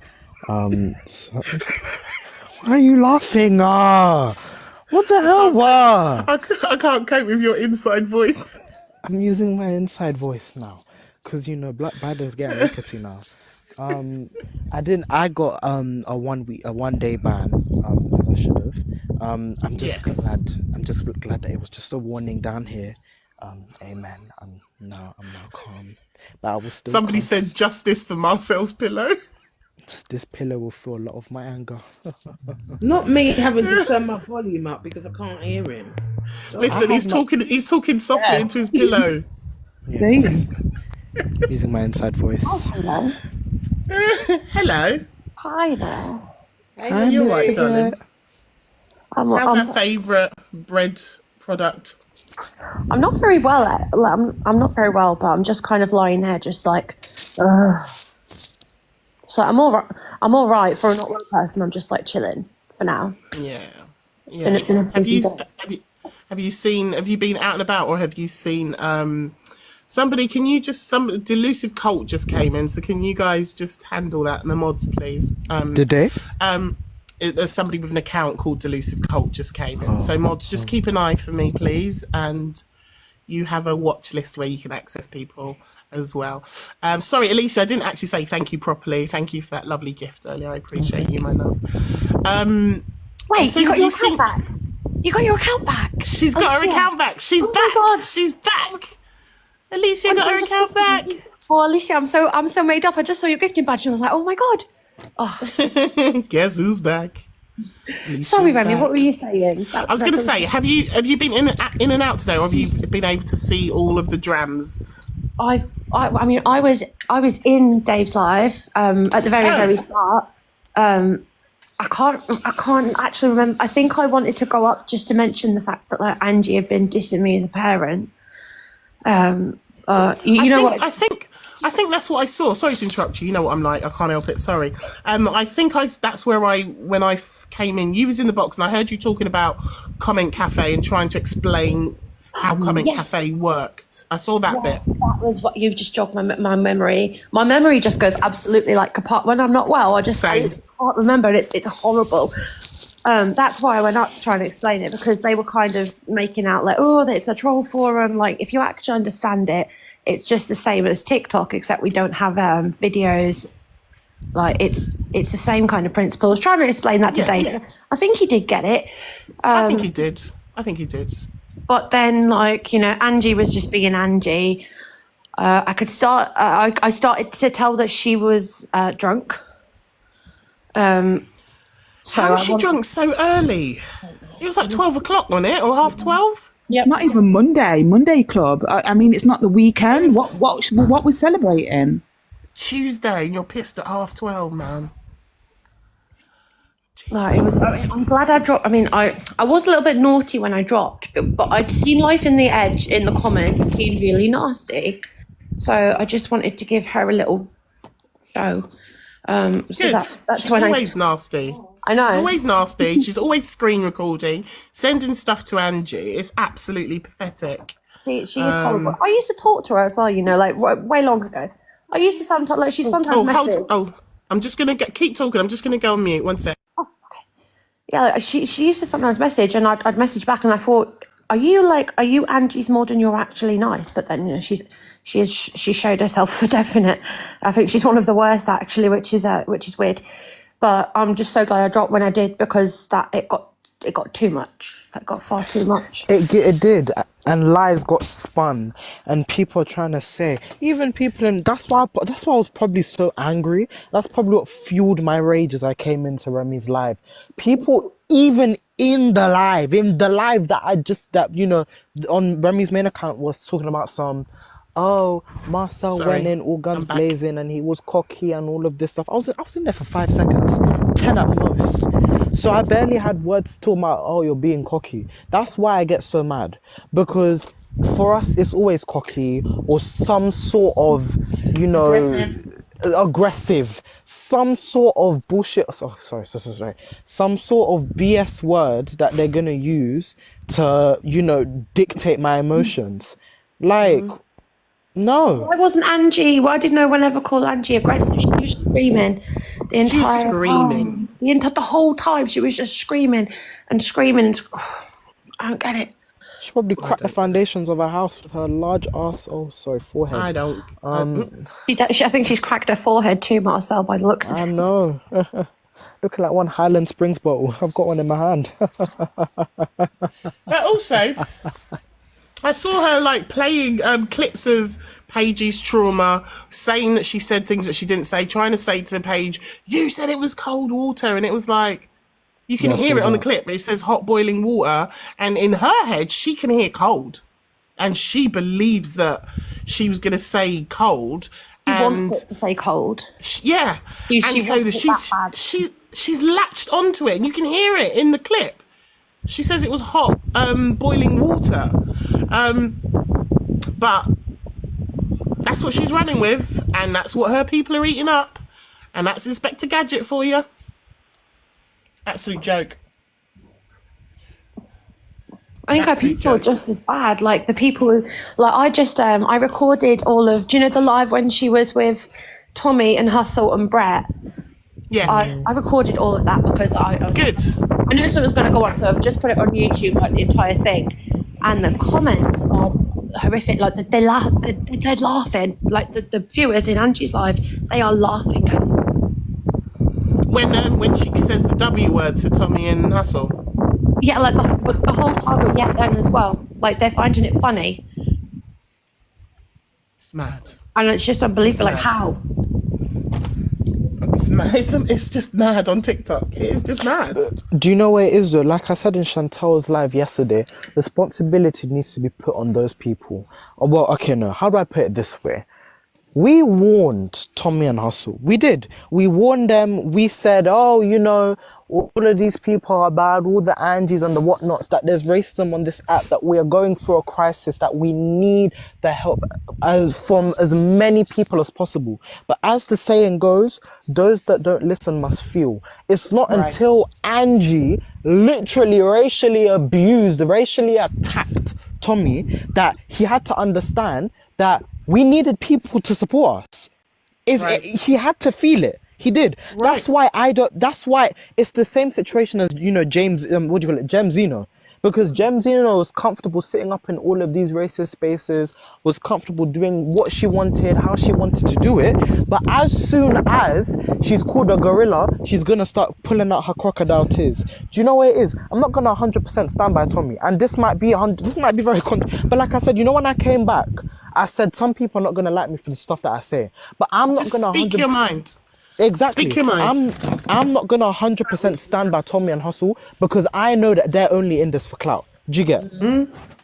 So... Why are you laughing? What the hell? I can't cope with your inside voice. I'm using my inside voice now because you know Black Biden's getting rickety now. I got a 1 day ban as I should have. I'm just glad that it was just a warning down here. Amen. I'm now calm. But I was still. Somebody said justice for Marcel's pillow. This pillow will feel a lot of my anger. Not me having to turn my volume up because I can't hear him. Listen, he's talking softly into his pillow. Yes. Using my inside voice. Oh, hello. Hello. Hi there. Hey, you're right, darling. How's our favourite bread product? I'm not very well I'm not very well, but I'm just kind of lying here, just like, So I'm all right for a not well person. I'm just like chilling for now. Yeah. Have you been out and about, or have you seen somebody? Some delusive cult just came in, so can you guys just handle that in the mods, please? Did they? There's somebody with an account called Delusive Cult just came in. So mods, just keep an eye for me, please, and you have a watch list where you can access people as well. Sorry, Alicia, I didn't actually say thank you properly. Thank you for that lovely gift earlier. I appreciate you, my love. Wait, so you got your account back? You got your account back? She's got her account back. She's back. She's back. Alicia got her account back. Oh, Alicia, I'm so made up. I just saw your gifting badge and I was like, oh my god. Oh. Guess who's back? Alicia's Sorry, Remy. back. What were you saying? I was going to say, have you been in and out today, or have you been able to see all of the drams? I mean, I was in Dave's live at the very start, I can't actually remember. I think I wanted to go up just to mention the fact that like Angie had been dissing me as a parent. I think that's what I saw. Sorry to interrupt you. You know what I'm like. I can't help it. Sorry. I think that's where when I came in, you was in the box and I heard you talking about Comment Cafe and trying to explain how Comment Cafe worked. I saw that bit. That was what you just jogged my memory. My memory just goes absolutely like apart when I'm not well. I can't remember it. It's horrible. That's why I went up trying to explain it, because they were kind of making out like, oh, it's a troll forum. Like, if you actually understand it, it's just the same as TikTok, except we don't have videos. Like, it's the same kind of principle. I was trying to explain that to Dave. I think he did get it. I think he did. But then, like, Angie was just being Angie. I started to tell that she was drunk. How was she drunk so early? It was like 12 o'clock, wasn't it? Or 12:30? It's not even Monday club. I mean, it's not the weekend. What we're celebrating? Tuesday, and you're pissed at 12:30, man. I'm glad I dropped. I mean, I was a little bit naughty when I dropped, but I'd seen Life in the Edge in the comments being really nasty. So I just wanted to give her a little show. Good. That's She's when always nasty. I know. She's always nasty. She's always screen recording, sending stuff to Angie. It's absolutely pathetic. She is horrible. I used to talk to her as well, like way long ago. I used to sometimes, like, she'd sometimes message. I'm just going to keep talking. I'm just going to go on mute. 1 sec. Oh, okay. Yeah, like, she used to sometimes message, and I'd message back, and I thought, are you Angie's more than you're actually nice? But then, she showed herself for definite. I think she's one of the worst, actually, which is weird. But I'm just so glad I dropped when I did, because it got too much. That got far too much. It did, and lies got spun, and people are trying to say, even people in. That's why I was probably so angry. That's probably what fueled my rage as I came into Remy's live. People even in the live that on Remy's main account was talking about some. Oh, Marcel went in all guns blazing and he was cocky and all of this stuff. I was in there for 5 seconds, 10 at most. So I barely had words to talk about, oh, you're being cocky. That's why I get so mad. Because for us, it's always cocky or some sort of, aggressive. Some sort of bullshit. Oh, sorry. Some sort of BS word that they're going to use to, dictate my emotions. Like... No. Why wasn't Angie? Why did no one ever call Angie aggressive? She was screaming the entire time. The whole time she was just screaming. I don't get it. She probably cracked the foundations of her house with her large ass. Oh, sorry, forehead. I don't. I think she's cracked her forehead too, Marcel, by the looks of it. I know. Looking like one Highland Springs bottle. I've got one in my hand. But also, I saw her like playing clips of Paige's trauma, saying that she said things that she didn't say, trying to say to Paige, you said it was cold water. And it was like, you can hear it on the clip. It says hot boiling water. And in her head, she can hear cold. And she believes that she was going to say cold. She wants it to say cold. Yeah. She's latched onto it. And you can hear it in the clip. She says it was hot boiling water. But that's what she's running with, and that's what her people are eating up, and that's Inspector Gadget for you. Absolute joke. I think her people are just as bad. Like the people, like I recorded all of. Do you know the live when she was with Tommy and Hustle and Brett? Yeah. I recorded all of that because I was good. I knew it was going to go on, so I've just put it on YouTube, like the entire thing. And the comments are horrific. Like they're laughing. Like the viewers in Angie's live, they are laughing. When she says the W word to Tommy and Hustle. Yeah, like the whole time, yeah, them as well. Like they're finding it funny. It's mad. And it's just unbelievable. Like how? It's just mad on TikTok. It's just mad. Do you know where it is though? Like I said in Chantal's live yesterday, responsibility needs to be put on those people. Oh, well, okay, no. How do I put it this way? we warned Tommy and Hustle. We did. We warned them. We said, oh, you know, all of these people are bad, all the Angies and the whatnots, that there's racism on this app, that we are going through a crisis, that we need the help from as many people as possible. But as the saying goes, those that don't listen must feel. It's not until Angie literally racially abused, racially attacked Tommy that he had to understand that we needed people to support us. He had to feel it. He did. That's why it's the same situation as, you know, James, Jem Zeno. Because Jem Zeno was comfortable sitting up in all of these racist spaces, was comfortable doing what she wanted, how she wanted to do it. But as soon as she's called a gorilla, she's going to start pulling out her crocodile tears. Do you know what it is? I'm not going to 100% stand by Tommy. And this might be very... But like I said, you know, when I came back, I said some people are not going to like me for the stuff that I say. But I'm not going to 100%... Speak your mind. Exactly. Speak your mind. I'm not gonna 100% stand by Tommy and Hustle because I know that they're only in this for clout. Do you get?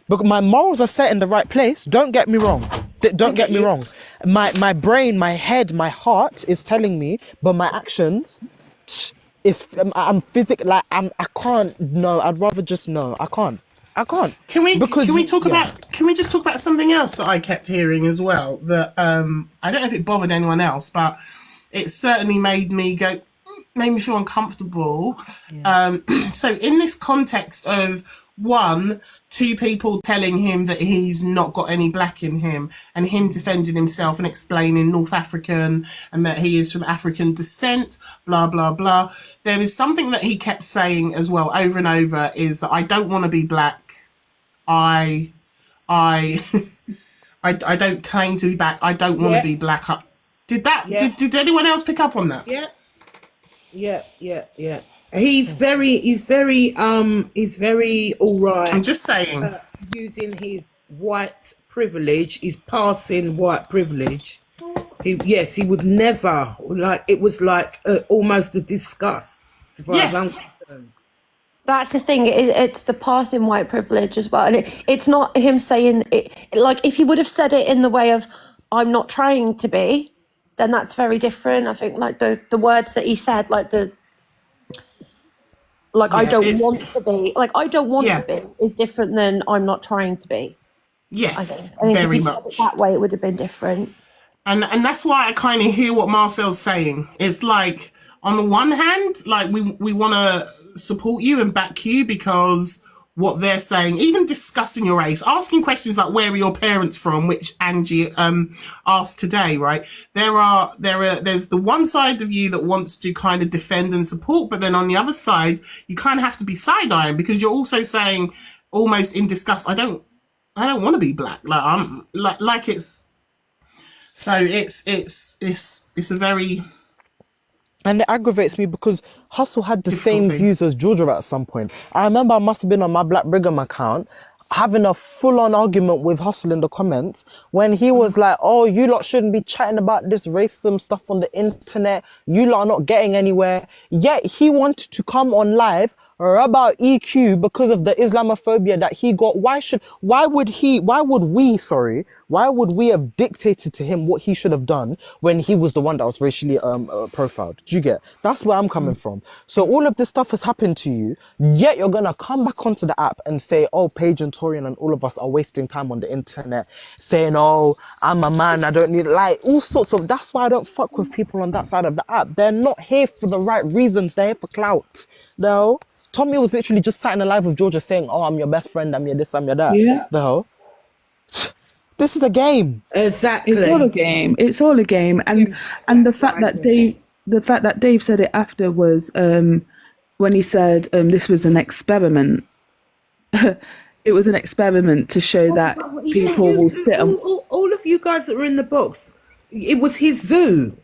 But my morals are set in the right place. Don't get me wrong. Don't get me wrong. My brain, my head, my heart is telling me, but my actions I'm physically like I can't. No, I'd rather just no. I can't. Can we just talk about something else that I kept hearing as well? That I don't know if it bothered anyone else, but it certainly made me feel uncomfortable. So in this context of two people telling him that he's not got any black in him, and him defending himself and explaining North African and that he is from African descent, blah, blah, blah. There is something that he kept saying as well over and over is that I don't want to be black. I don't claim to be black. I don't want to be black. Did anyone else pick up on that? Yeah. He's very all right. I'm just saying. Using his white privilege, his passing white privilege. He would never, like, it was like almost a disgust as far as I'm concerned. That's the thing. It's the passing white privilege as well, and it's not him saying it. Like, if he would have said it in the way of "I'm not trying to be," then that's very different. I think, like the words that he said, I don't want to be. Like, I don't want to be is different than I'm not trying to be. Yes, I think very if he much. said it that way, it would have been different. And that's why I kind of hear what Marcel's saying. It's like, on the one hand, like we want to support you and back you because what they're saying, even discussing your race, asking questions like where are your parents from, which Angie asked today, right? There's the one side of you that wants to kind of defend and support, but then on the other side, you kind of have to be side-eyeing because you're also saying almost in disgust, I don't want to be black. Like I'm like it's so it's a very. And it aggravates me because Hustle had the same views as Georgia at some point. I remember I must have been on my Black Brigham account having a full-on argument with Hustle in the comments when he was like, oh, you lot shouldn't be chatting about this racism stuff on the internet. You lot are not getting anywhere. Yet he wanted to come on live about EQ because of the Islamophobia that he got. Why would we have dictated to him what he should have done when he was the one that was racially profiled? Do you get? That's where I'm coming from. So all of this stuff has happened to you, yet you're gonna come back onto the app and say, oh, Paige and Torian and all of us are wasting time on the internet saying, oh, I'm a man, I don't need, like, all sorts of. That's why I don't fuck with people on that side of the app. They're not here for the right reasons. They're here for clout. No. Tommy was literally just sat in a live with Georgia saying, oh, I'm your best friend, I'm your this, I'm your that. Yeah. The hell? This is a game. Exactly. It's all a game. And the fact that Dave said it after was when he said this was an experiment. It was an experiment to show that people will sit on. All of you guys that were in the box, it was his zoo.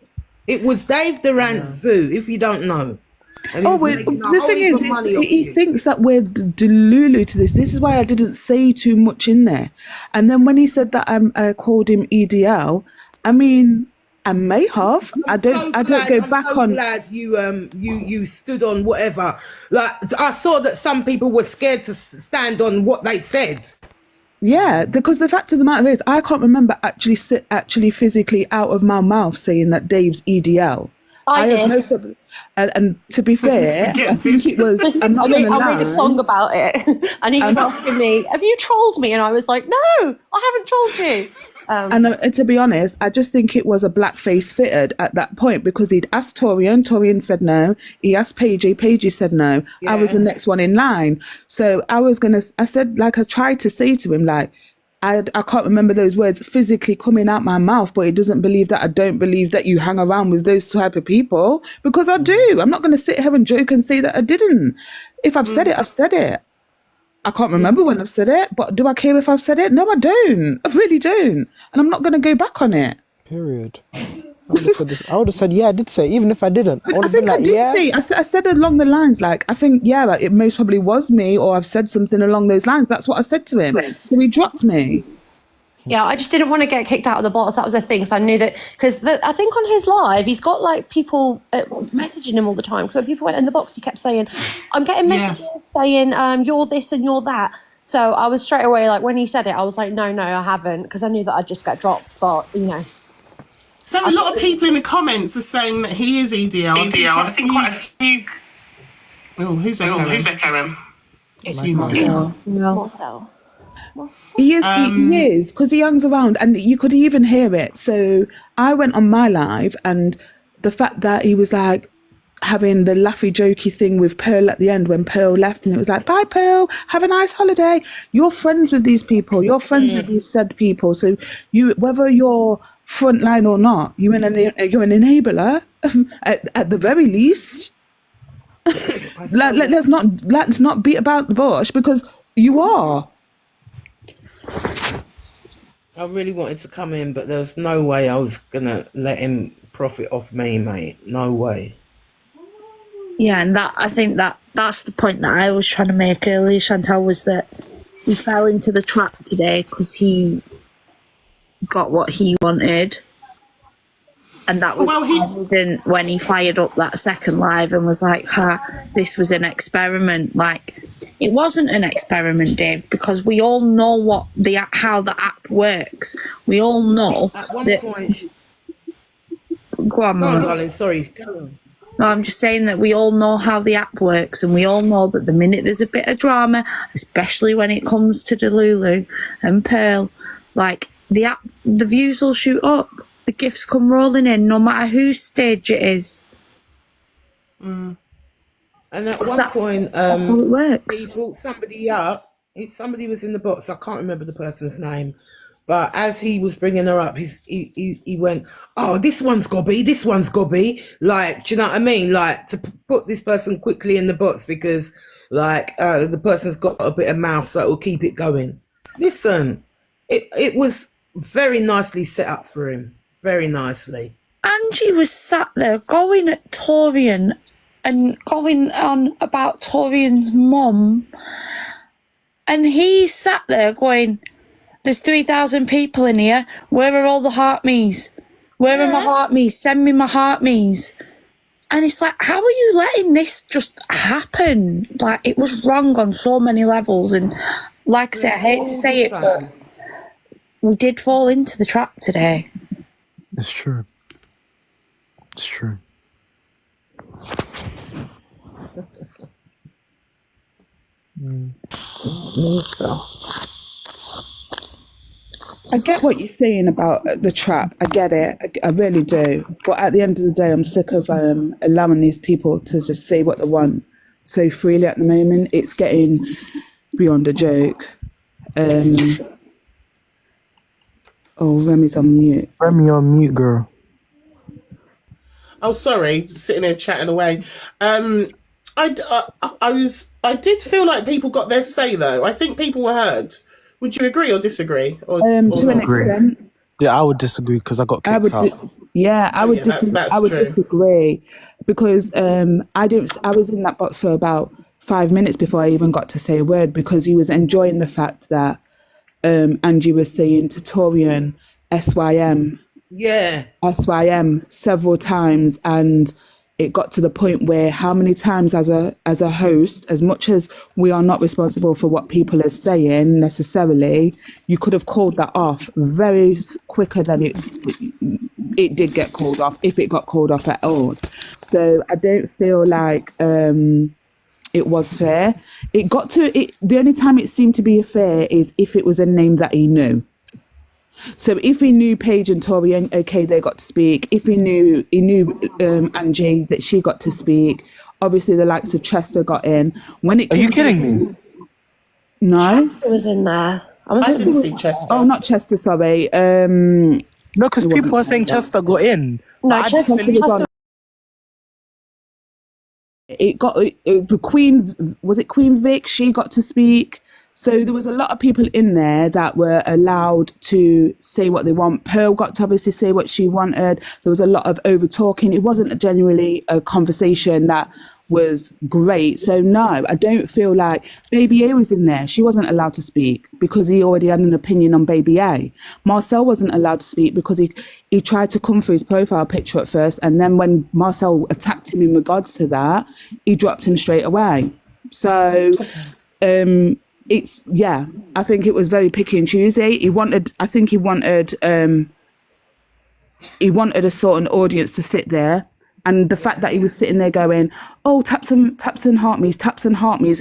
It was Dave Durant's zoo, if you don't know. The thing is, he thinks that we're delulu to this. This is why I didn't say too much in there. And then when he said that I called him EDL, I mean, I may have. I don't go back on. I'm glad you stood on whatever. Like, I saw that some people were scared to stand on what they said. Yeah, because the fact of the matter is, I can't remember actually physically out of my mouth saying that Dave's EDL. I have no did. sort of- and to be fair, I think it was. I'm not gonna I made lie. a song about it, and he was asking me, "Have you trolled me?" And I was like, "No, I haven't trolled you." And to be honest, I just think it was a blackface fitted at that point because he'd asked Torian said no. He asked Paige said no. Yeah. I was the next one in line. So I said, like, I tried to say to him, like, I can't remember those words physically coming out my mouth, but it doesn't believe that I don't believe that you hang around with those type of people, because I do. I'm not going to sit here and joke and say that I didn't. If I've said it, I've said it. I can't remember when I've said it, but do I care if I've said it? No, I don't. I really don't. And I'm not going to go back on it. Period. I would have said, yeah, I did say it, even if I didn't. I think I did say, I said along the lines, like, I think, yeah, it most probably was me, or I've said something along those lines. That's what I said to him. So he dropped me. Yeah, I just didn't want to get kicked out of the box. That was the thing. So I knew that, because I think on his live, he's got like people messaging him all the time. Because when people went in the box, he kept saying, I'm getting messages saying, you're this and you're that. So I was straight away, like, when he said it, I was like, no, I haven't. Because I knew that I'd just get dropped. But, you know. So a lot of people in the comments are saying that he is EDL. I've seen quite a few. Oh, who's echoing? It's you, Marcel. He is, because he hangs around, and you could even hear it. So I went on my live, and the fact that he was like having the laughy jokey thing with Pearl at the end when Pearl left, and it was like, bye Pearl, have a nice holiday. You're friends with these people, you're friends with these said people, so you, whether you're frontline or not, you're an enabler at the very least. Let's not beat about the bush, because you are. I really wanted to come in, but there was no way I was gonna let him profit off me, mate. No way. Yeah, and I think that's the point that I was trying to make earlier, Chantal, was that he fell into the trap today because he got what he wanted. And that was evident when he fired up that second live and was like, this was an experiment. Like, it wasn't an experiment, Dave, because we all know how the app works. We all know. At one point... Go on, darling, sorry. Go on. No, I'm just saying that we all know how the app works, and we all know that the minute there's a bit of drama, especially when it comes to Delulu and Pearl, like, the views will shoot up. The gifts come rolling in, no matter whose stage it is. And at one point, that's how it works. he brought somebody up. Somebody was in the box. I can't remember the person's name, but as he was bringing her up, he went, "Oh, this one's got to be." Like, do you know what I mean? Like, to put this person quickly in the box because, like, the person's got a bit of mouth, so it will keep it going. Listen, it was very nicely set up for him. Very nicely. Angie was sat there going at Torian and going on about Torian's mum, and he sat there going, there's 3,000 people in here, where are all the heart me's? Where are my heart me's? Send me my heart me's. And it's like, how are you letting this just happen? Like, it was wrong on so many levels, and like I say, I hate to say it, but we did fall into the trap today. It's true. It's true. I get what you're saying about the trap. I get it. I really do. But at the end of the day, I'm sick of allowing these people to just say what they want so freely at the moment. It's getting beyond a joke. Oh, Remy's on mute. Remy on mute, girl. Oh, sorry, just sitting there chatting away. I did feel like people got their say, though. I think people were heard. Would you agree or disagree? Or to an extent. Yeah, I would disagree because I got kicked out. I would disagree because I was in that box for about 5 minutes before I even got to say a word, because he was enjoying the fact that Angie was saying to Torian SYM. Yeah. SYM several times, and it got to the point where how many times as a host, as much as we are not responsible for what people are saying necessarily, you could have called that off very quicker than it did get called off, if it got called off at all. So I don't feel like it was fair. It got to it. The only time it seemed to be fair is if it was a name that he knew. So if he knew Paige and Tori, okay, they got to speak. If he knew Angie, that she got to speak. Obviously, the likes of Chester got in. When it Are you kidding me? No, Chester was in there. I didn't see Chester. Oh, not Chester. Sorry. No, because people are saying Chester got in. No, Chester was on. It got the Queen. Was it Queen Vic? She got to speak. So there was a lot of people in there that were allowed to say what they want. Pearl got to obviously say what she wanted. There was a lot of over talking. It wasn't generally a conversation that was great. So no, I don't feel like Baby A was in there. She wasn't allowed to speak because he already had an opinion on Baby A. Marcel wasn't allowed to speak because he tried to come for his profile picture at first, and then when Marcel attacked him in regards to that, he dropped him straight away. So I think it was very picky and choosy. He wanted a certain audience to sit there, and the fact that he was sitting there going, "Oh, taps and heart me's,"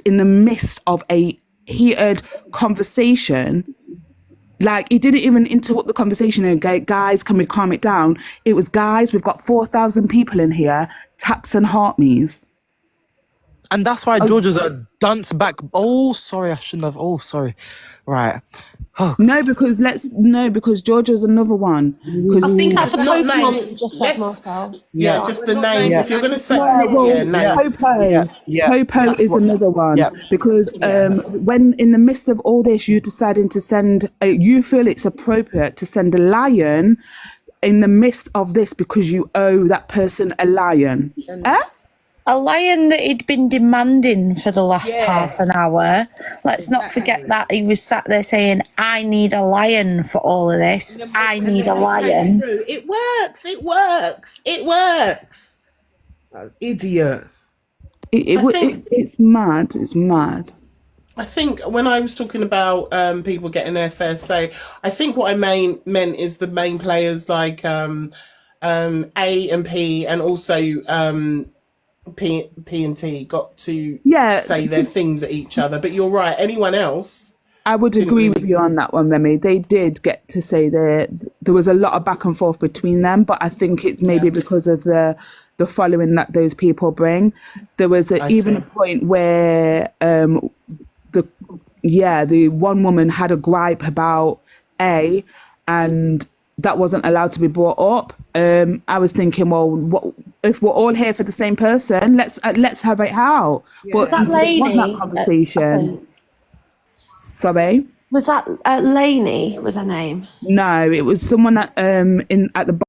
in the midst of a heated conversation. Like, he didn't even interrupt the conversation and go, "Guys, can we calm it down?" It was, "Guys, we've got 4,000 people in here, taps and heart me's." And that's why George was a dunce back. Oh, sorry, I shouldn't have. Oh, sorry. Right. Oh. No, because George was another one. I think that's the not Pokemon names. that you just said, Marcel. Yeah, just the names. Yeah. If you're going to say names. Popo is another one. Because when in the midst of all this, you deciding to send, you feel it's appropriate to send a lion in the midst of this because you owe that person a lion. A lion that he'd been demanding for the last half an hour. Let's not forget that he was sat there saying, "I need a lion for all of this. I need a lion." It works. Oh, idiot. It's mad. It's mad. I think when I was talking about people getting their fair say, I think what I meant is the main players like A and P, and also P and T got to say their things at each other. But you're right. Anyone else? I would agree with you on that one, Remy. They did get to say there was a lot of back and forth between them, but I think it's maybe because of the following that those people bring. There was even a point where the one woman had a gripe about A, and that wasn't allowed to be brought up. I was thinking, well, if we're all here for the same person, let's have it out. But that lady? want that conversation. Sorry, Was that Lainey? Was her name? no, it was someone at the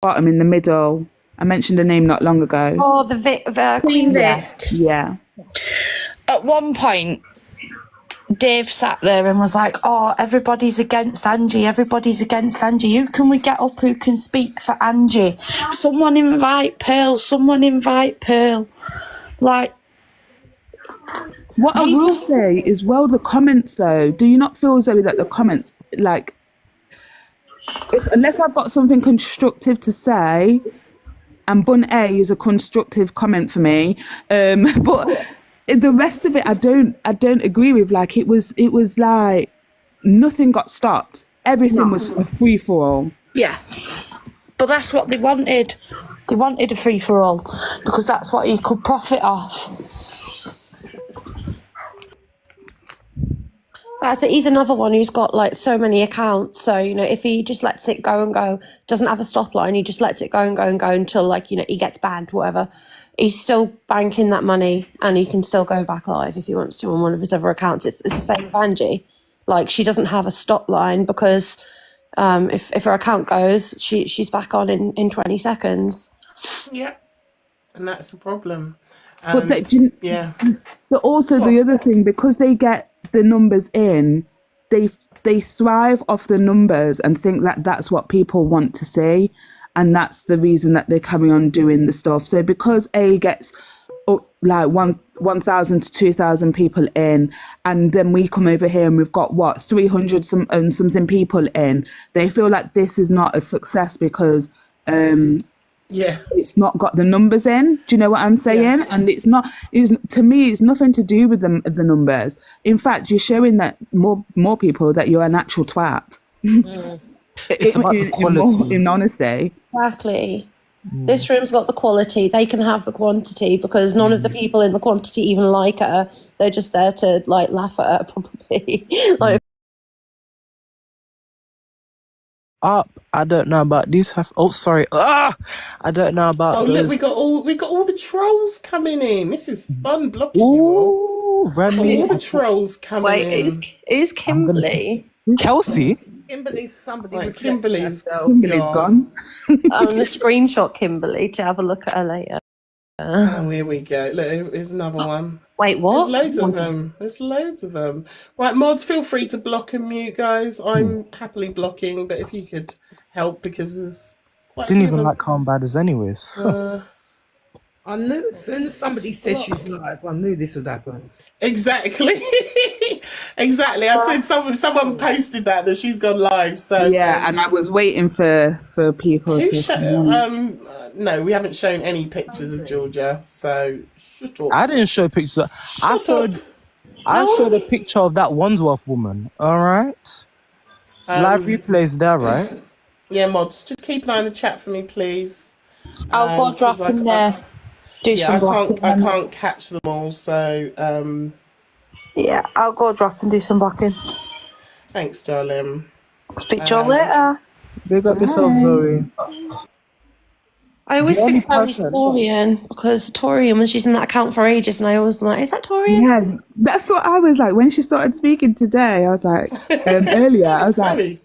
bottom in the middle. I mentioned a name not long ago. Oh, the Queen Vic. Yeah. At one point, Dave sat there and was like, "Oh, everybody's against Angie. Everybody's against Angie. Who can we get up who can speak for Angie? Someone invite Pearl. Someone invite Pearl." Like, what I will say is, well, the comments though, do you not feel, Zoe, that the comments, like, unless I've got something constructive to say, and Bun A is a constructive comment for me, but the rest of it, I don't agree with. Like, it was like nothing got stopped. Everything was a free for all. yeah. But that's what they wanted. They wanted a free for all because that's what he could profit off. That's it. He's another one who's got like so many accounts. So, you know, if he just lets it go and go, doesn't have a stop line, he just lets it go and go and go until, like, you know, he gets banned, whatever. He's still banking that money and he can still go back live if he wants to on one of his other accounts. It's the same with Angie. Like, she doesn't have a stop line because if her account goes, she's back on in 20 seconds. Yeah. And that's the problem. But yeah. But also the other thing, because they get the numbers in, they thrive off the numbers and think that that's what people want to see. and that's the reason that they carry on doing the stuff. So because A gets like 1,000 to 2,000 people in, and then we come over here and we've got 300 something people in, they feel like this is not a success because it's not got the numbers in. Do you know what I'm saying? And it's not. To me, it's nothing to do with the numbers. In fact, you're showing that more people that you're an actual twat. It's about the quality. In honesty. Exactly. This room's got the quality. They can have the quantity because none of the people in the quantity even like her. They're just there to like laugh at her, probably. Like, I don't know about these. I don't know about. Oh those. look, we got all the trolls coming in. This is fun blocking you Ooh, Remy. all the trolls coming in. who's Kimberly? Kelsey. Kimberly's somebody. Right, Kimberly's gone. I'm going to screenshot Kimberly to have a look at her later. Oh, here we go. Look, here's another one. Wait, what? There's loads of them. Right, mods, feel free to block and mute, guys. I'm happily blocking, but if you could help, because there's quite a Didn't few even of like calm badders anyways. I knew as soon as somebody said she's live, I knew this would happen. Exactly. Exactly. I said someone posted that she's gone live. So and I was waiting for people to. No, we haven't shown any pictures of Georgia. So shut up. I didn't show pictures. I showed a picture of that Wandsworth woman. All right. Live replays there, right? Yeah, mods. Just keep an eye on the chat for me, please. I'll go drop in there. I can't catch them all, so yeah, I'll go drop and do some blocking. Thanks, darling. Speak to you later. Big up yourself, Zoe. I always think that was Torian because Torian was using that account for ages, and I always am like, is that Torian? Yeah, that's what I was like when she started speaking today. I was like, earlier, I was like,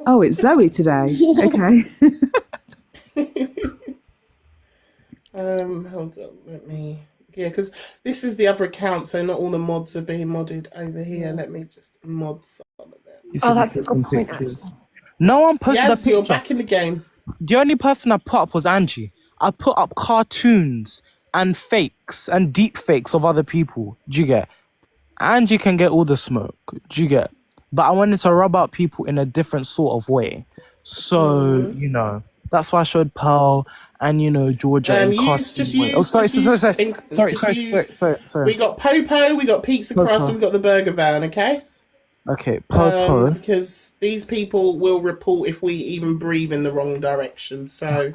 oh, it's Zoe today. Okay. Hold on, let me. Yeah, because this is the other account, so not all the mods are being modded over here. Let me just mod some of them. That's a good point. No one posted a Yes, picture. you're back in the game. The only person I put up was Angie. I put up cartoons and fakes and deep fakes of other people. Do you get? Angie can get all the smoke. Do you get? But I wanted to rub out people in a different sort of way. So, you know, that's why I showed Pearl and, you know, Georgia in cartoon way. Oh, sorry. We got Popo, we got Pizza Crust, and we got the Burger Van, okay? Okay, Popo. Because these people will report if we even breathe in the wrong direction. So,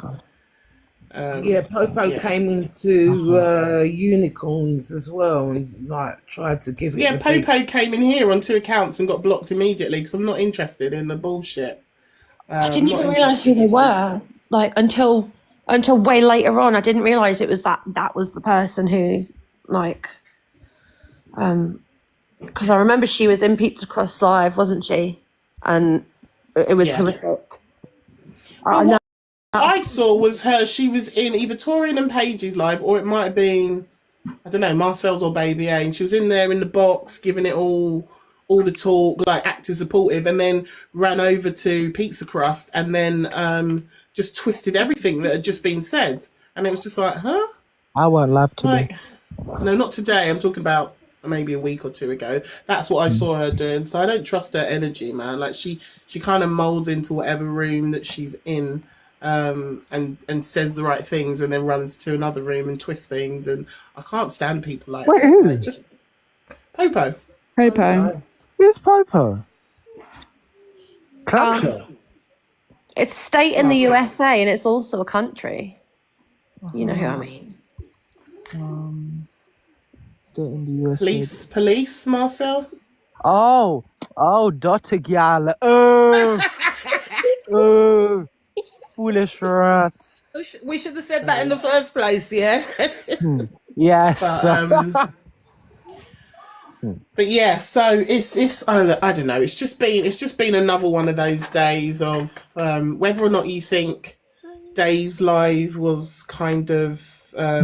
Popo came into unicorns as well and like tried to give it. Yeah, Popo came in here on 2 accounts and got blocked immediately because I'm not interested in the bullshit. I didn't even realise who they were. Like until way later on, I didn't realise it was that was the person who like because I remember she was in Pizza Crust Live, wasn't she? And it was horrific. What I saw was her. She was in either Torian and Paige's live, or it might have been, I don't know, Marcel's or Baby A, and she was in there in the box giving it all the talk, like actor supportive, and then ran over to Pizza Crust and then just twisted everything that had just been said, and it was just like, huh? I won't laugh today. No, not today. I'm talking about maybe a week or 2 ago. That's what I saw her doing. So I don't trust her energy, man. Like she kind of molds into whatever room that she's in, and says the right things, and then runs to another room and twists things. And I can't stand people like that. Like, just Popo. Who's Popo? Clapshot. It's a state in the USA, and it's also a country. You know who I mean. State in the USA. Police, Marcel. Oh, Dottie Gal. Foolish rats. We should have said that in the first place, yeah? Yes. But yeah, so it's I don't know. It's just been another one of those days of whether or not you think Dave's live was kind of I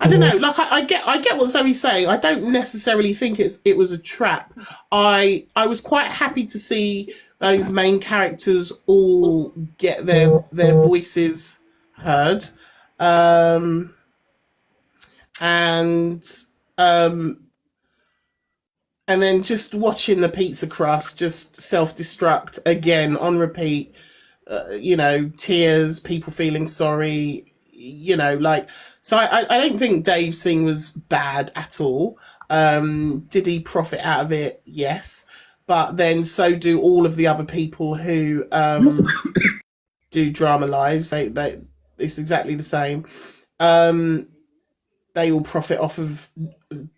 don't know. Like I get what Zoe's saying. I don't necessarily think it was a trap. I was quite happy to see those main characters all get their voices heard, and then just watching the pizza crust just self-destruct again on repeat. Tears, people feeling sorry, so I don't think Dave's thing was bad at all. Did he profit out of it? Yes. But then so do all of the other people who do drama lives. They it's exactly the same. They all profit off of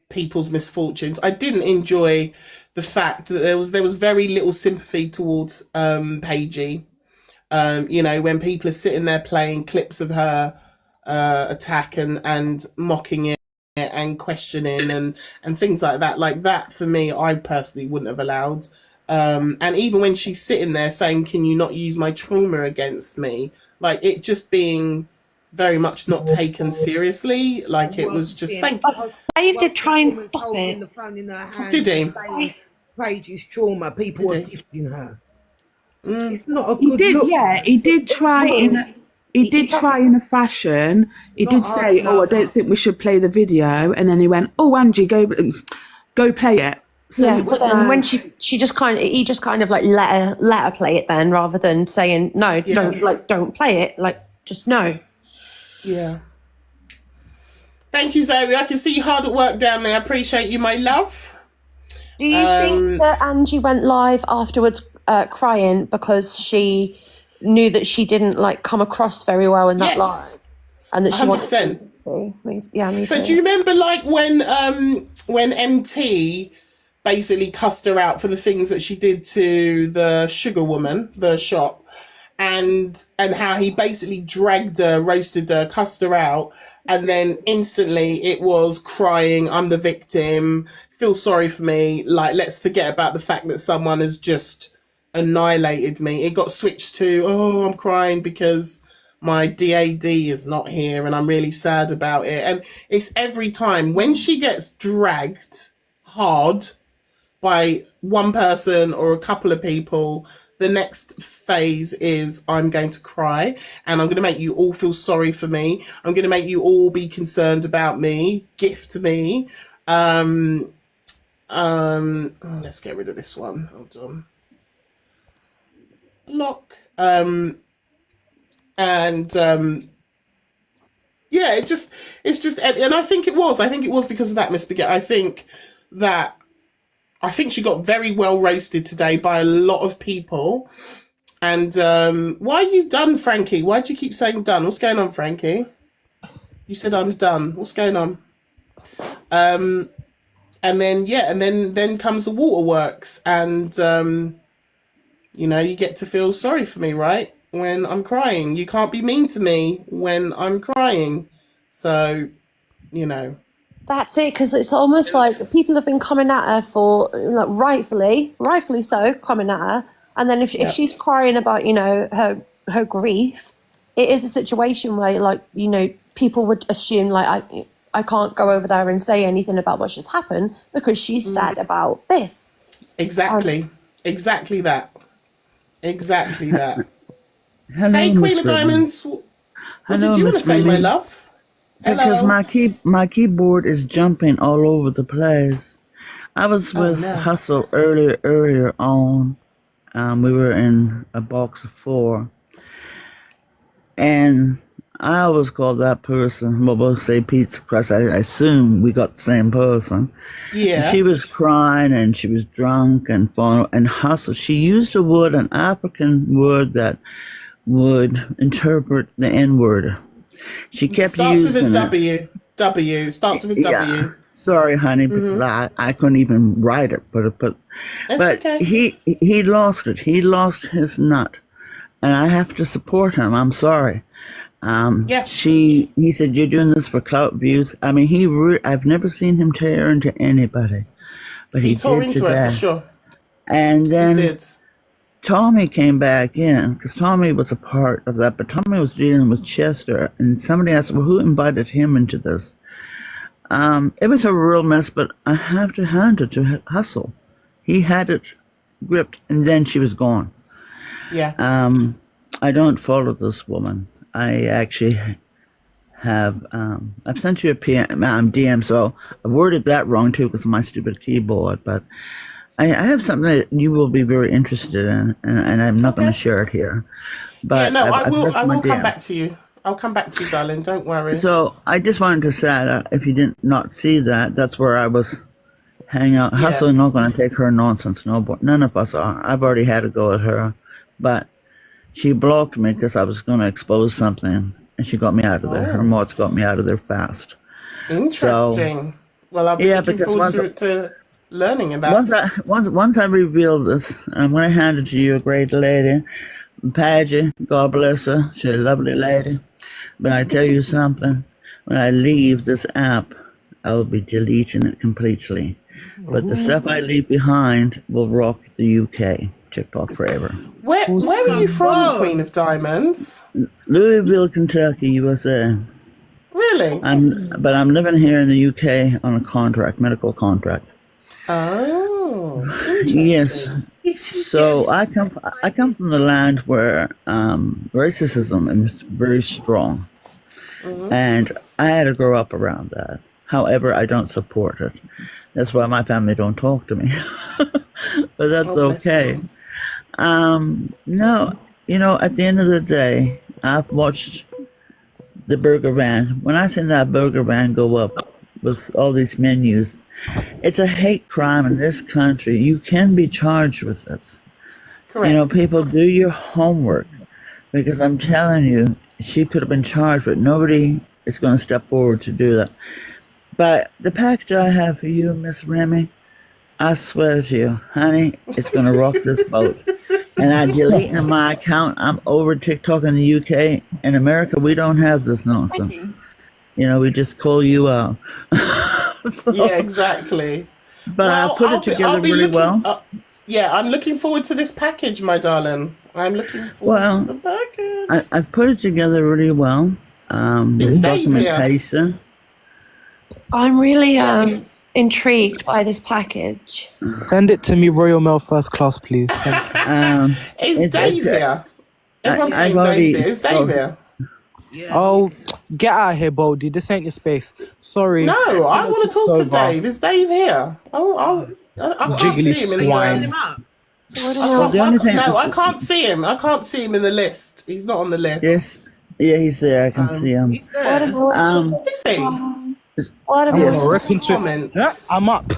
people's misfortunes. I didn't enjoy the fact that there was very little sympathy towards Paigey. When people are sitting there playing clips of her attack and mocking it and questioning and things like that for me, I personally wouldn't have allowed. And even when she's sitting there saying, "Can you not use my trauma against me?" Like it just being very much not taken seriously. Like it was just thank you. Dave did try and stop it. Did he? Paige's trauma. People were gifting her. It's not a He good did, look. yeah. He did try in a fashion. He did say, "Oh, I don't think we should play the video," and then he went, "Oh, Angie, go play it." So yeah, it was but then like, when he just kind of like let her play it then, rather than saying no, don't play it, like just no. Yeah. Thank you, Zoe. I can see you hard at work down there. I appreciate you, my love. Do you think that Angie went live afterwards crying because she knew that she didn't like come across very well in that live, and that she 100%. wanted to? Yeah, me too. But do you remember like when MT basically cussed her out for the things that she did to the sugar woman, the shop, and how he basically dragged her, roasted her, cussed her out, and then instantly it was crying, "I'm the victim, feel sorry for me, like let's forget about the fact that someone has just annihilated me." It got switched to, "Oh, I'm crying because my DAD is not here and I'm really sad about it." And it's every time when she gets dragged hard by one person or a couple of people, the next phase is, "I'm going to cry and I'm going to make you all feel sorry for me. I'm going to make you all be concerned about me, gift me." Let's get rid of this one. Hold on. Block. Yeah, it's just, and I think it was because of that, Miss Baguette. I think she got very well roasted today by a lot of people. And why are you done, Frankie? Why do you keep saying done? What's going on, Frankie? You said I'm done. What's going on? And then comes the waterworks, and you get to feel sorry for me, right? When I'm crying. You can't be mean to me when I'm crying. So, That's it, because it's almost like people have been coming at her for, like, rightfully so, coming at her. And then if she's crying about, her grief, it is a situation where, like, people would assume, like, I can't go over there and say anything about what just happened because she's sad about this. Exactly. Exactly that. Hello, hey, Queen of Diamonds. What did you want to say, my love? Because Hello. my keyboard is jumping all over the place. I was with Hustle earlier on. We were in a box of 4. And I always call that person, well, we'll say pizza crust. I assume we got the same person. Yeah. And she was crying and she was drunk and falling. And Hustle, she used a word, an African word that would interpret the N-word. She kept using with a W. W. Starts with a W. Yeah. Sorry, honey, because I couldn't even write it. But okay. he lost it. He lost his nut, and I have to support him. I'm sorry. He said, "You're doing this for clout views." I mean, I've never seen him tear into anybody, but he tore did into today. it for sure. And then He did. Tommy came back in because Tommy was a part of that, but Tommy was dealing with Chester, and somebody asked, "Well, who invited him into this?" It was a real mess, but I have to hand it to Hustle. He had it gripped, and then she was gone. Yeah. I don't follow this woman. I actually have, I've sent you a DM, so I worded that wrong too because of my stupid keyboard, but I have something that you will be very interested in, and I'm not going to share it here. But yeah, no, I will come DMs. back to you. I'll come back to you, darling. Don't worry. So I just wanted to say that if you did not see that, that's where I was hanging out. Yeah. Hustle not going to take her nonsense. None of us are. I've already had to go at her, but she blocked me because I was going to expose something, and she got me out of there. Her mods got me out of there fast. Interesting. Well, I'll be looking forward to learning about it. Once I reveal this, I'm going to hand it to you, a great lady. Paget, God bless her. She's a lovely lady. But I tell you something, when I leave this app, I will be deleting it completely. But the stuff I leave behind will rock the UK, TikTok forever. Where are you from, Queen of Diamonds? Louisville, Kentucky, USA. Really? But I'm living here in the UK on a contract, medical contract. Oh, yes. So I come from the land where racism is very strong, and I had to grow up around that. However, I don't support it. That's why my family don't talk to me. But that's okay. No, at the end of the day, I've watched the burger van. When I seen that burger van go up with all these menus, it's a hate crime in this country. You can be charged with this. Correct. People, do your homework, because I'm telling you, she could have been charged, but nobody is going to step forward to do that. But the package I have for you, Miss Remy, I swear to you, honey, it's going to rock this boat. And I deleted my account. I'm over TikTok in the UK. In America, we don't have this nonsense. We just call you out. Yeah, exactly. But I put it together really well. Yeah, I'm looking forward to this package, my darling. I'm looking forward to the package. I've put it together really well. With documentation. I'm really intrigued by this package. Send it to me, Royal Mail First Class, please. Is Dave here? Everyone's saying Dave's here. Is Dave here? Yeah. Oh, get out of here, Baldy. This ain't your space. Sorry. No, I want to talk to Dave. Is Dave here? I can't see him in swine. I can't see him. I can't see him in the list. He's not on the list. Yes. Yeah, he's there. I can see him. Is he? Yeah, I'm up.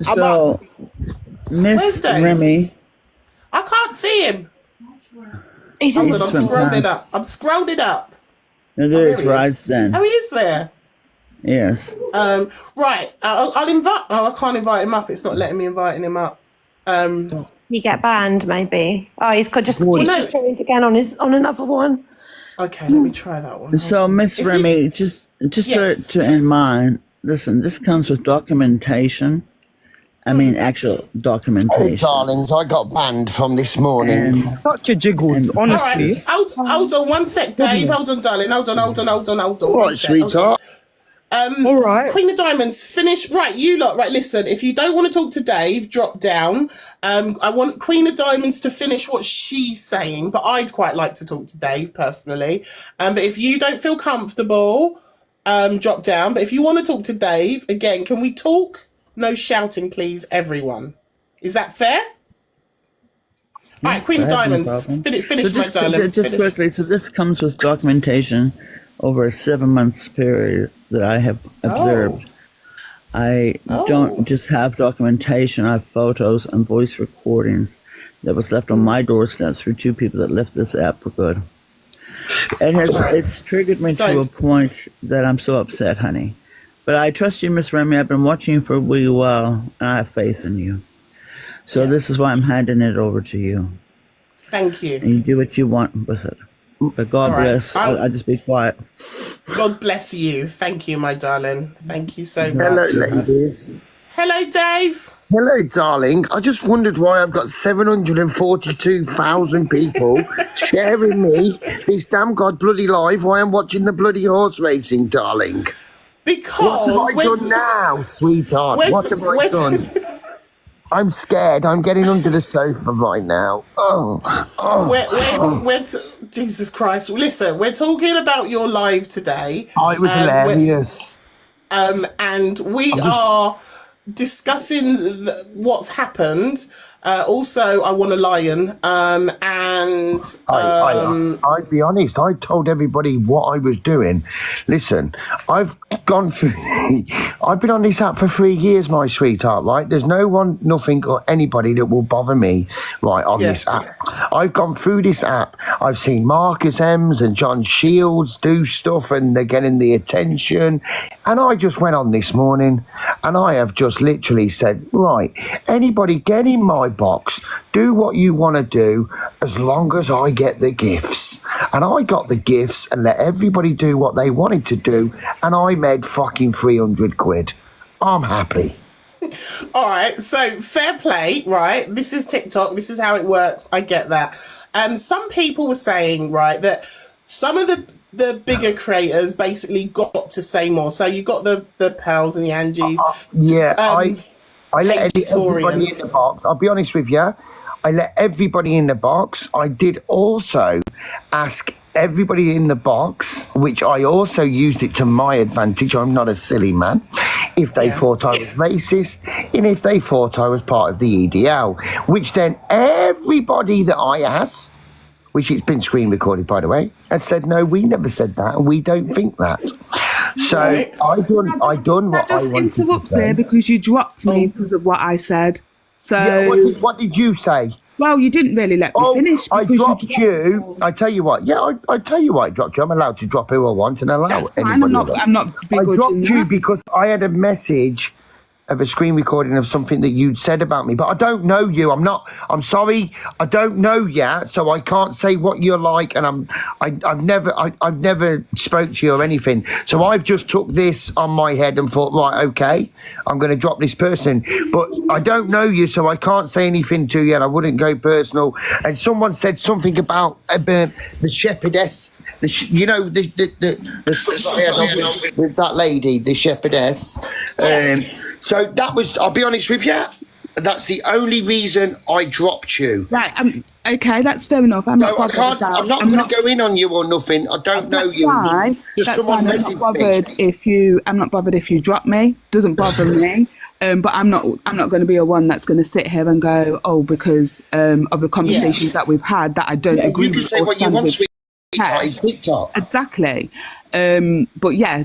So, Miss Remy. I can't see him. I'm scrolling up. I'm scrolling up. No, there is right then. Oh, he is there. Yes. Right. I'll invite. Oh, I can't invite him up. It's not letting me inviting him up. You get banned, maybe. Oh, he's got just joined again on another one. Okay, let me try that one. So, Miss Remy, just to in mind, listen, this comes with documentation. I mean, actual documentation. Oh, darlings, I got banned from this morning. Fuck your jiggles, honestly. Right. Hold on 1 sec, Dave. Hold on, darling. Hold on. All right, sweetheart. All right. Queen of Diamonds, finish. Right, you lot. Right, listen. If you don't want to talk to Dave, drop down. I want Queen of Diamonds to finish what she's saying, but I'd quite like to talk to Dave personally. But if you don't feel comfortable, drop down. But if you want to talk to Dave, again, can we talk? No shouting, please, everyone. Is that fair? All right, Queen of Diamonds, finish my darling. Just quickly, so this comes with documentation over a 7-month period that I have observed. I don't just have documentation, I have photos and voice recordings that was left on my doorstep through 2 people that left this app for good. It's triggered me to a point that I'm so upset, honey. But I trust you, Miss Remy. I've been watching you for a wee while, and I have faith in you. So this is why I'm handing it over to you. Thank you. And you do what you want with it. But God bless. I'll just be quiet. God bless you. Thank you, my darling. Thank you so much. Hello, ladies. Hello, Dave. Hello, darling. I just wondered why I've got 742,000 people sharing me this damn god bloody live while I'm watching the bloody horse racing, darling. Because what have I done now, sweetheart? What have I done? I'm scared. I'm getting under the sofa right now. Jesus Christ. Listen, we're talking about your live today. Oh, it was hilarious. And we are discussing what's happened. Also, I want a lion. I'd be honest. I told everybody what I was doing. Listen, I've gone through. I've been on this app for 3 years, my sweetheart. Right? There's no one, nothing, or anybody that will bother me. Right on this app. I've gone through this app. I've seen Marcus Ems and John Shields do stuff, and they're getting the attention. And I just went on this morning, and I have just literally said, right, anybody get in my box, do what you want to do, as long as I get the gifts. And I got the gifts and let everybody do what they wanted to do, and I made fucking 300 quid. I'm happy. All right, so fair play, right? This is TikTok. This is how it works. I get that. Some people were saying, right, that some of the bigger creators basically got to say more. So you got the Pels and the Angies. I let everybody in the box. I'll be honest with you. I let everybody in the box. I did also ask everybody in the box, which I also used it to my advantage. I'm not a silly man. If they thought I was racist, and if they thought I was part of the EDL, which then everybody that I asked, which it's been screen recorded, by the way, has said, no, we never said that, and we don't think that. So I done what I wanted to say. Interrupt there because you dropped me because of what I said. So what did you say? Well, you didn't really let me finish. I dropped you. I tell you what. Yeah, I tell you why I dropped you. I'm allowed to drop who I want and allow anybody. I'm not. I dropped you because I had a message of a screen recording of something that you'd said about me, but I don't know you. I'm sorry, I don't know yet, so I can't say what you're like, and I've never spoke to you or anything. So I've just took this on my head and thought, right, okay, I'm going to drop this person, but I don't know you, so I can't say anything to you, and I wouldn't go personal. And someone said something about the shepherdess, the stuff that I had on with that lady, the shepherdess. So that was, I'll be honest with you, that's the only reason I dropped you. Right, okay, that's fair enough. I'm not going to go in on you or nothing. I don't know you. Fine. That's fine. I'm not bothered if you drop me. Doesn't bother me. But I'm not going to be a one that's going to sit here and go, because of the conversations that we've had that I don't agree with. You can say what you want, sweetheart. Exactly. But yeah,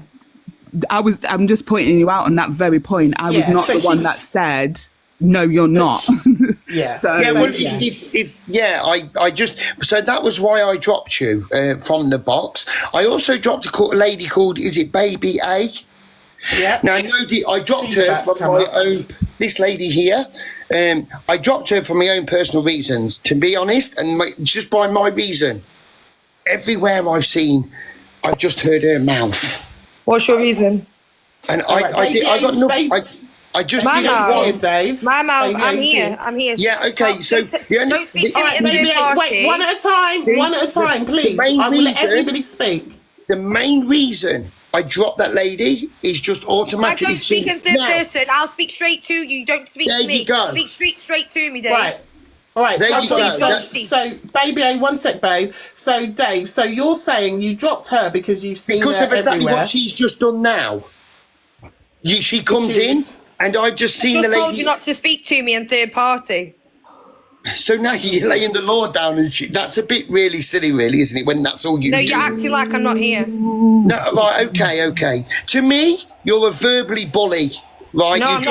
I'm just pointing you out on that very point. I was not the one that said, no, you're not. So that was why I dropped you from the box. I also dropped a lady called, is it Baby A? Yeah. Now, I dropped her from my own, this lady here, I dropped her for my own personal reasons, to be honest, and just by my reason. Everywhere I've just heard her mouth. What's your reason? And I got nothing. I just didn't want Dave. My mouth. I'm here. Yeah. Okay. So the only. Wait. One at a time, please. I will let everybody speak. The main reason I dropped that lady is just automatically. I don't speak in third person. I'll speak straight to you. Don't speak to me. There you go. Speak straight to me, Dave. Right. All right, there you go. So, Baby A, one sec, babe. So, Dave, so you're saying you dropped her because you've seen her everywhere. Because of exactly what she's just done now. She comes in, and I've just seen the lady. I told you not to speak to me in third party. So now you're laying the law down, and that's a bit really silly, really, isn't it? When that's all you do. No, you're acting like I'm not here. No, right, okay. To me, you're a verbally bully. Right, no, you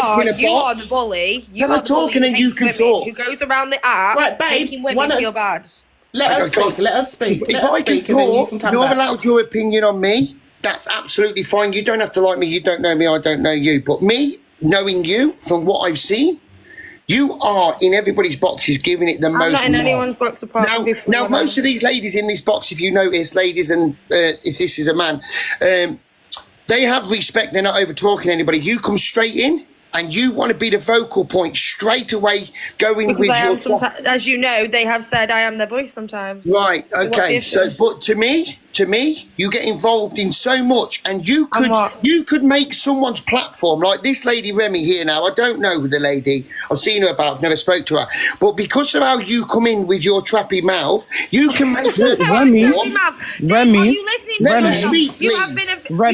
are the bully. Then I'm talking and you can talk. Who goes around the app making women feel bad. Let us speak. If I can talk, you're allowed your opinion on me. That's absolutely fine. You don't have to like me. You don't know me. I don't know you. But me, knowing you from what I've seen, you are in everybody's boxes giving it the most. I'm not in anyone's box apart from people. Now, most of these ladies in this box, if you notice, ladies, and if this is a man, they have respect. They're not over talking anybody. You come straight in and you want to be the vocal point straight away, going because with your. As you know, they have said I am their voice sometimes. Right. Okay. So, but to me, to me, you get involved in so much, and you could make someone's platform, like this lady Remy here now. I don't know the lady. I've seen her about, I've never spoke to her. But because of how you come in with your trappy mouth, you can make her Remy, Remy, Are you listening to let me me? speak, please. You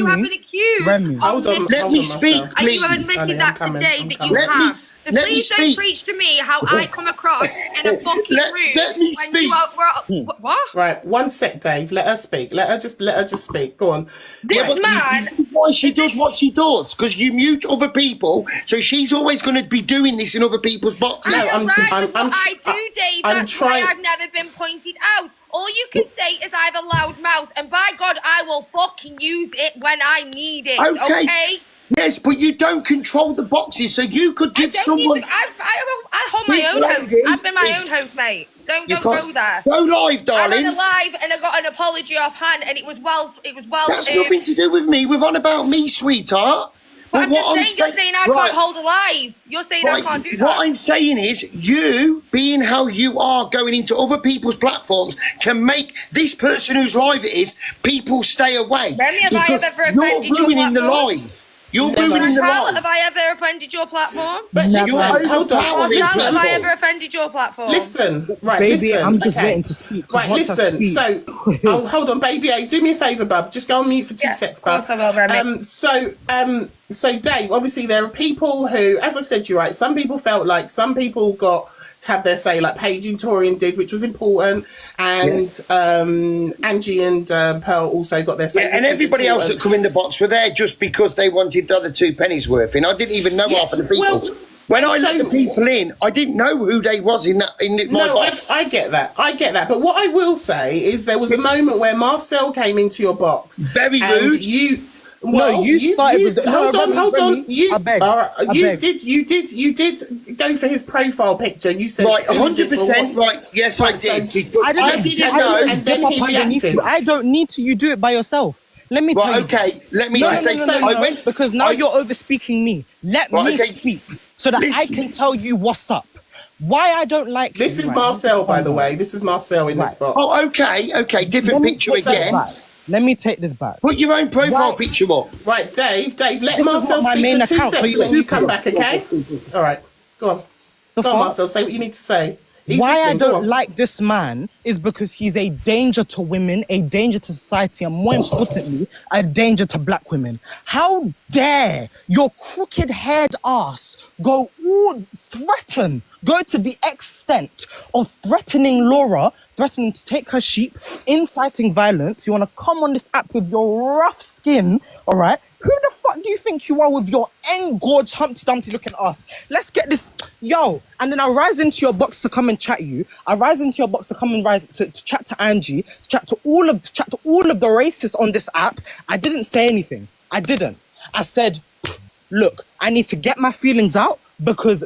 have been accused. Remy. Hold on, Let me speak, And you please. have admitted that today that you Let me- have. So let me please don't speak. preach to me how I come across in a fucking room. Let me when speak. You are, what? Right, one sec, Dave. Let her speak. Let her just speak. Go on. This man. This is why she does what she does, because you mute other people, so she's always going to be doing this in other people's boxes. I am right with what I do, Dave. That's why I've never been pointed out. All you can say is I have a loud mouth, and by God, I will fucking use it when I need it. Okay? Yes, but you don't control the boxes, so you could give someone. I hold my own host. I've been my own host, mate. Don't go there. Go live, darling. I went live and I got an apology offhand, and it was well. That's nothing to do with me. We're on about me, sweetheart. But I'm just saying, you're saying I can't hold a live. You're saying I can't do that. What I'm saying is, you, being how you are, going into other people's platforms, can make this person whose live it is, people stay away. Remy, have I ever offended you're your ruining the platform? live. You're ruining the live. Have I ever offended your platform? But listen, hold on. Marcel, have I ever offended your platform? Listen, right, Baby, listen. I'm just okay. waiting to speak. 'cause Right, once I listen. speak- So, hold on, baby A, do me a favour, bub. Just go on mute for 2 seconds, bub. Of course I will, Remy. So, Dave, obviously there are people who, as I've said to you, right, some people felt like some people got to have their say, like Paige and Torian did, which was important, and Angie and Pearl also got their say. And everybody else that come in the box were there just because they wanted the other 2 pennies worth. And I didn't even know half of the people. When I let the people in, I didn't know who they was in my box. I get that. But what I will say is there was a moment where Marcel came into your box. Very and rude. You started with the... Hold on. I beg. You did go for his profile picture. You said right, 100%. Right, yes, I did. I didn't know. And then he reacted. I don't need to. You do it by yourself. Let me tell you. Okay, let me just say. Because now you're over speaking me. Let me speak so that I can tell you what's up. Why I don't like this is Marcel, by the way. This is Marcel in this box. Oh, okay. Different picture again. Let me take this back. Put your own profile picture up. Right, Dave, let This is Marcel not my speak main for 2 account, so seconds you and you come back, okay? All right, go on. Go on, Marcel, say what you need to say. Why I don't like this man is because he's a danger to women, a danger to society, and more importantly, a danger to black women. How dare your crooked-haired ass go to the extent of threatening Laura, threatening to take her sheep, inciting violence. You want to come on this app with your rough skin, all right? Who the fuck do you think you are with your engorged Humpty Dumpty looking ass? Let's get this, yo. And then I rise into your box to come and chat you. I rise into your box to come and to chat to Angie, to chat to all of the racists on this app. I didn't say anything. I didn't. I said, look, I need to get my feelings out because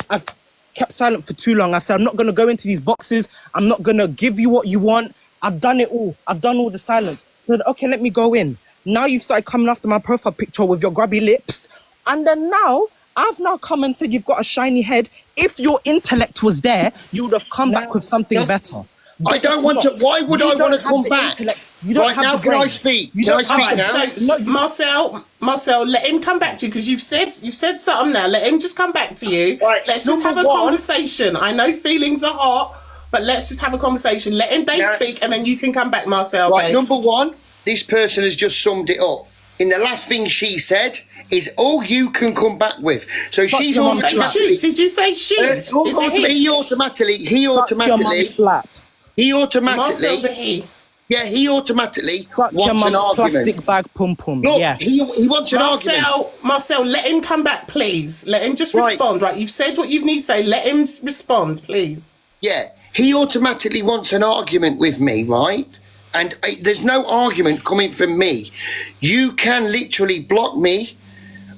I've kept silent for too long. I said, I'm not going to go into these boxes. I'm not going to give you what you want. I've done it all. I've done all the silence. So I said, okay, let me go in. Now you've started coming after my profile picture with your grubby lips. And then now, I've now come and said you've got a shiny head. If your intellect was there, you would have come back with something better. I don't want to. Why would I want to come back? Right now, can I speak? Can I speak now? So, Marcel, let him come back to you because you've said something now. Let him just come back to you. Right, let's just have a conversation. I know feelings are hot, but let's just have a conversation. Let him speak, and then you can come back, Marcel. Right, number one, this person has just summed it up. In the last thing she said is all you can come back with. So she's automatically. Did you say she? He automatically. Marcel's a he. Yeah, he automatically wants an argument. Plastic bag pum pum. Look, yes. he wants an argument. Marcel, let him come back, please. Let him just respond. Right, you've said what you need to say. Let him respond, please. Yeah, he automatically wants an argument with me, right? And there's no argument coming from me. You can literally block me,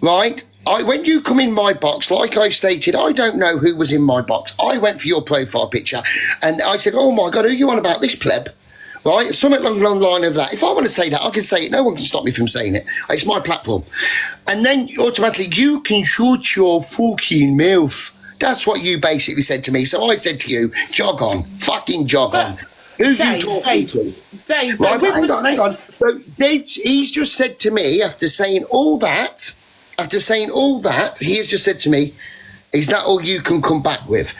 right? When you come in my box, like I stated, I don't know who was in my box. I went for your profile picture and I said, oh my God, who you on about this pleb? Right? Something along the line of that. If I want to say that, I can say it. No one can stop me from saying it. It's my platform. And then automatically you can shut your fucking mouth. That's what you basically said to me. So I said to you, jog on. Fucking jog on. Who you Dave, talking to? Dave, Right, with hang on. So Dave, he's just said to me, after saying all that, he has just said to me, is that all you can come back with?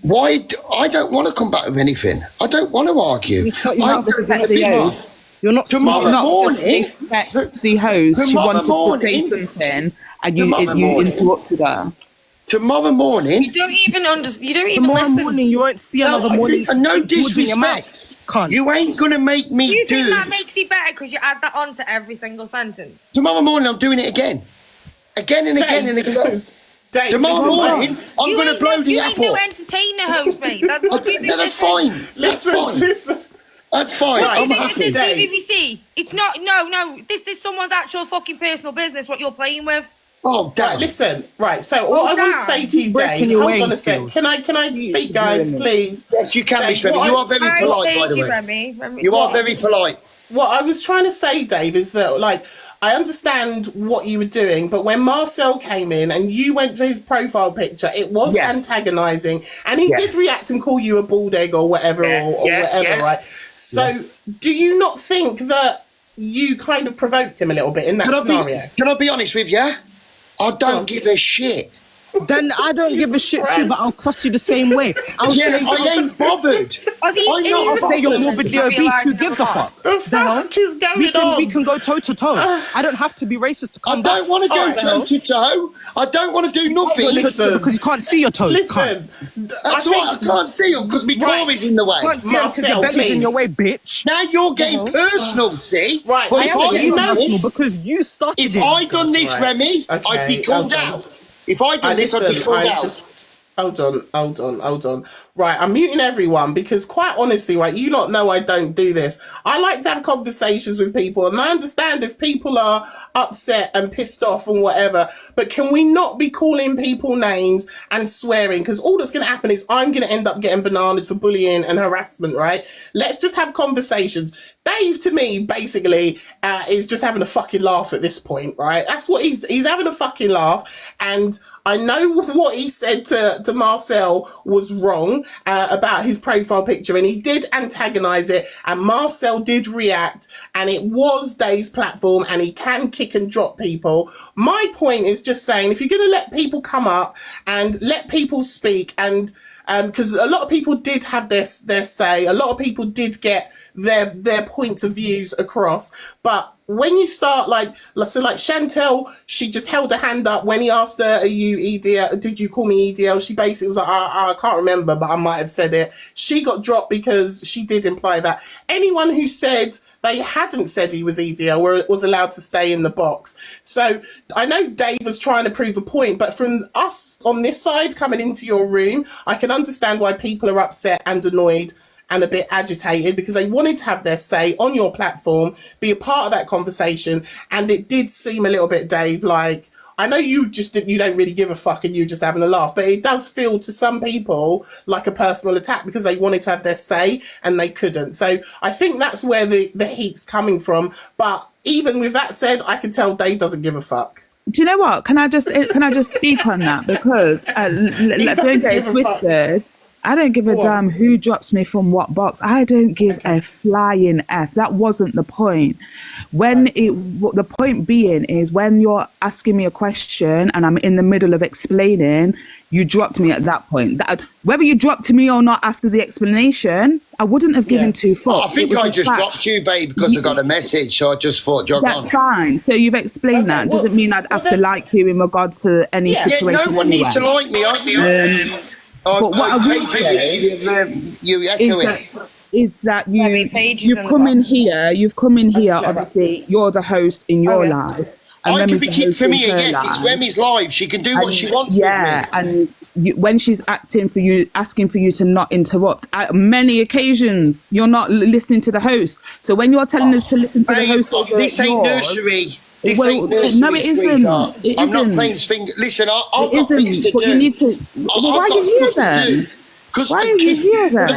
Why? I don't want to come back with anything. I don't want to argue. You shut your mouth and respect the host. You're not tomorrow morning. Respect the host. She wanted to say something, and you interrupted her. Tomorrow morning. You don't even You don't even Tomorrow listen. morning, you won't see another morning. No disrespect. You ain't gonna make me You do. think that makes it better because you add that on to every single sentence? Tomorrow morning, I'm doing it again and again. Dave, tomorrow morning, I'm going to blow the apple. You ain't no entertainer host, mate. What do you think that's fine. That's fine. That's fine. What do you I'm think happy. this is, CBBC? It's not. No. This is someone's actual fucking personal business. What you're playing with. Oh, damn. Right, listen, right. So what I would say to you, Dave, hold on a sec. Can I speak, guys, please? Yes, you can, Miss Remy. You are very polite, by the way. Remy. You are very polite. What I was trying to say, Dave, is that, like, I understand what you were doing, but when Marcel came in and you went for his profile picture, it was antagonising, and he did react and call you a bald egg or whatever, right? So, do you not think that you kind of provoked him a little bit in that scenario? Can I be honest with you? I don't give a shit. Then I don't give a shit too, but I'll cross you the same way. I ain't bothered. I'll say you're morbidly obese. Who gives a fuck? The fuck is going on? We can go toe to toe. I don't have to be racist to come back. I don't want to go toe to toe. I don't want to do nothing. Because you can't see your toes. Listen, that's why I can't see them because my car is in the way. Can't see them because your belly's in your way, bitch. Now you're getting personal, see? Right, but I personal because you started if it. I done this, Remy, I'd be called out. If I done this, I'd be called out. Hold on. Right, I'm muting everyone because quite honestly, right, you lot know I don't do this. I like to have conversations with people, and I understand if people are upset and pissed off and whatever, but can we not be calling people names and swearing? Because all that's going to happen is I'm going to end up getting bananaed for bullying and harassment, right? Let's just have conversations. Dave, to me, basically, is just having a fucking laugh at this point, right? That's what he's having a fucking laugh, and I know what he said to Marcel was wrong about his profile picture, and he did antagonise it, and Marcel did react, and it was Dave's platform, and he can kick and drop people. My point is just saying, if you're going to let people come up and let people speak, and because a lot of people did have their say, a lot of people did get their points of views across, but when you start like Chantel, she just held her hand up when he asked her, "Are you EDL? Did you call me EDL?" She basically was like, I can't remember, but I might have said it. She got dropped because she did imply that. Anyone who said they hadn't said he was EDL was allowed to stay in the box. So I know Dave was trying to prove a point, but from us on this side coming into your room, I can understand why people are upset and annoyed and a bit agitated because they wanted to have their say on your platform, be a part of that conversation. And it did seem a little bit, Dave, like, I know you don't really give a fuck and you're just having a laugh, but it does feel to some people like a personal attack because they wanted to have their say and they couldn't. So I think that's where the heat's coming from. But even with that said, I can tell Dave doesn't give a fuck. Do you know what? Can I just speak on that? Because don't get it twisted. I don't give a damn who drops me from what box. I don't give a flying F. That wasn't the point. The point being is when you're asking me a question and I'm in the middle of explaining, you dropped me at that point. Whether you dropped me or not after the explanation, I wouldn't have given two fucks. I think I just dropped you, babe, because I got a message, so I just thought, jog on. That's fine. So you've explained that. Doesn't mean I'd have to like you in regards to any situation. Yeah, no one needs to like me. But what I will say is that you've come in here, obviously, you're the host in your life. And I can Remy's be the kicked host for in me, her yes, life. it's Remy's live. She can do what she wants with me. And when she's asking for you to not interrupt, at many occasions, you're not listening to the host. So when you're telling us to listen to the host, this ain't nursery. This ain't nursery, no, it sweetheart. isn't. I'm not playing things. Listen, I've got things to do. You need to. Why are you here then? Why are you here then?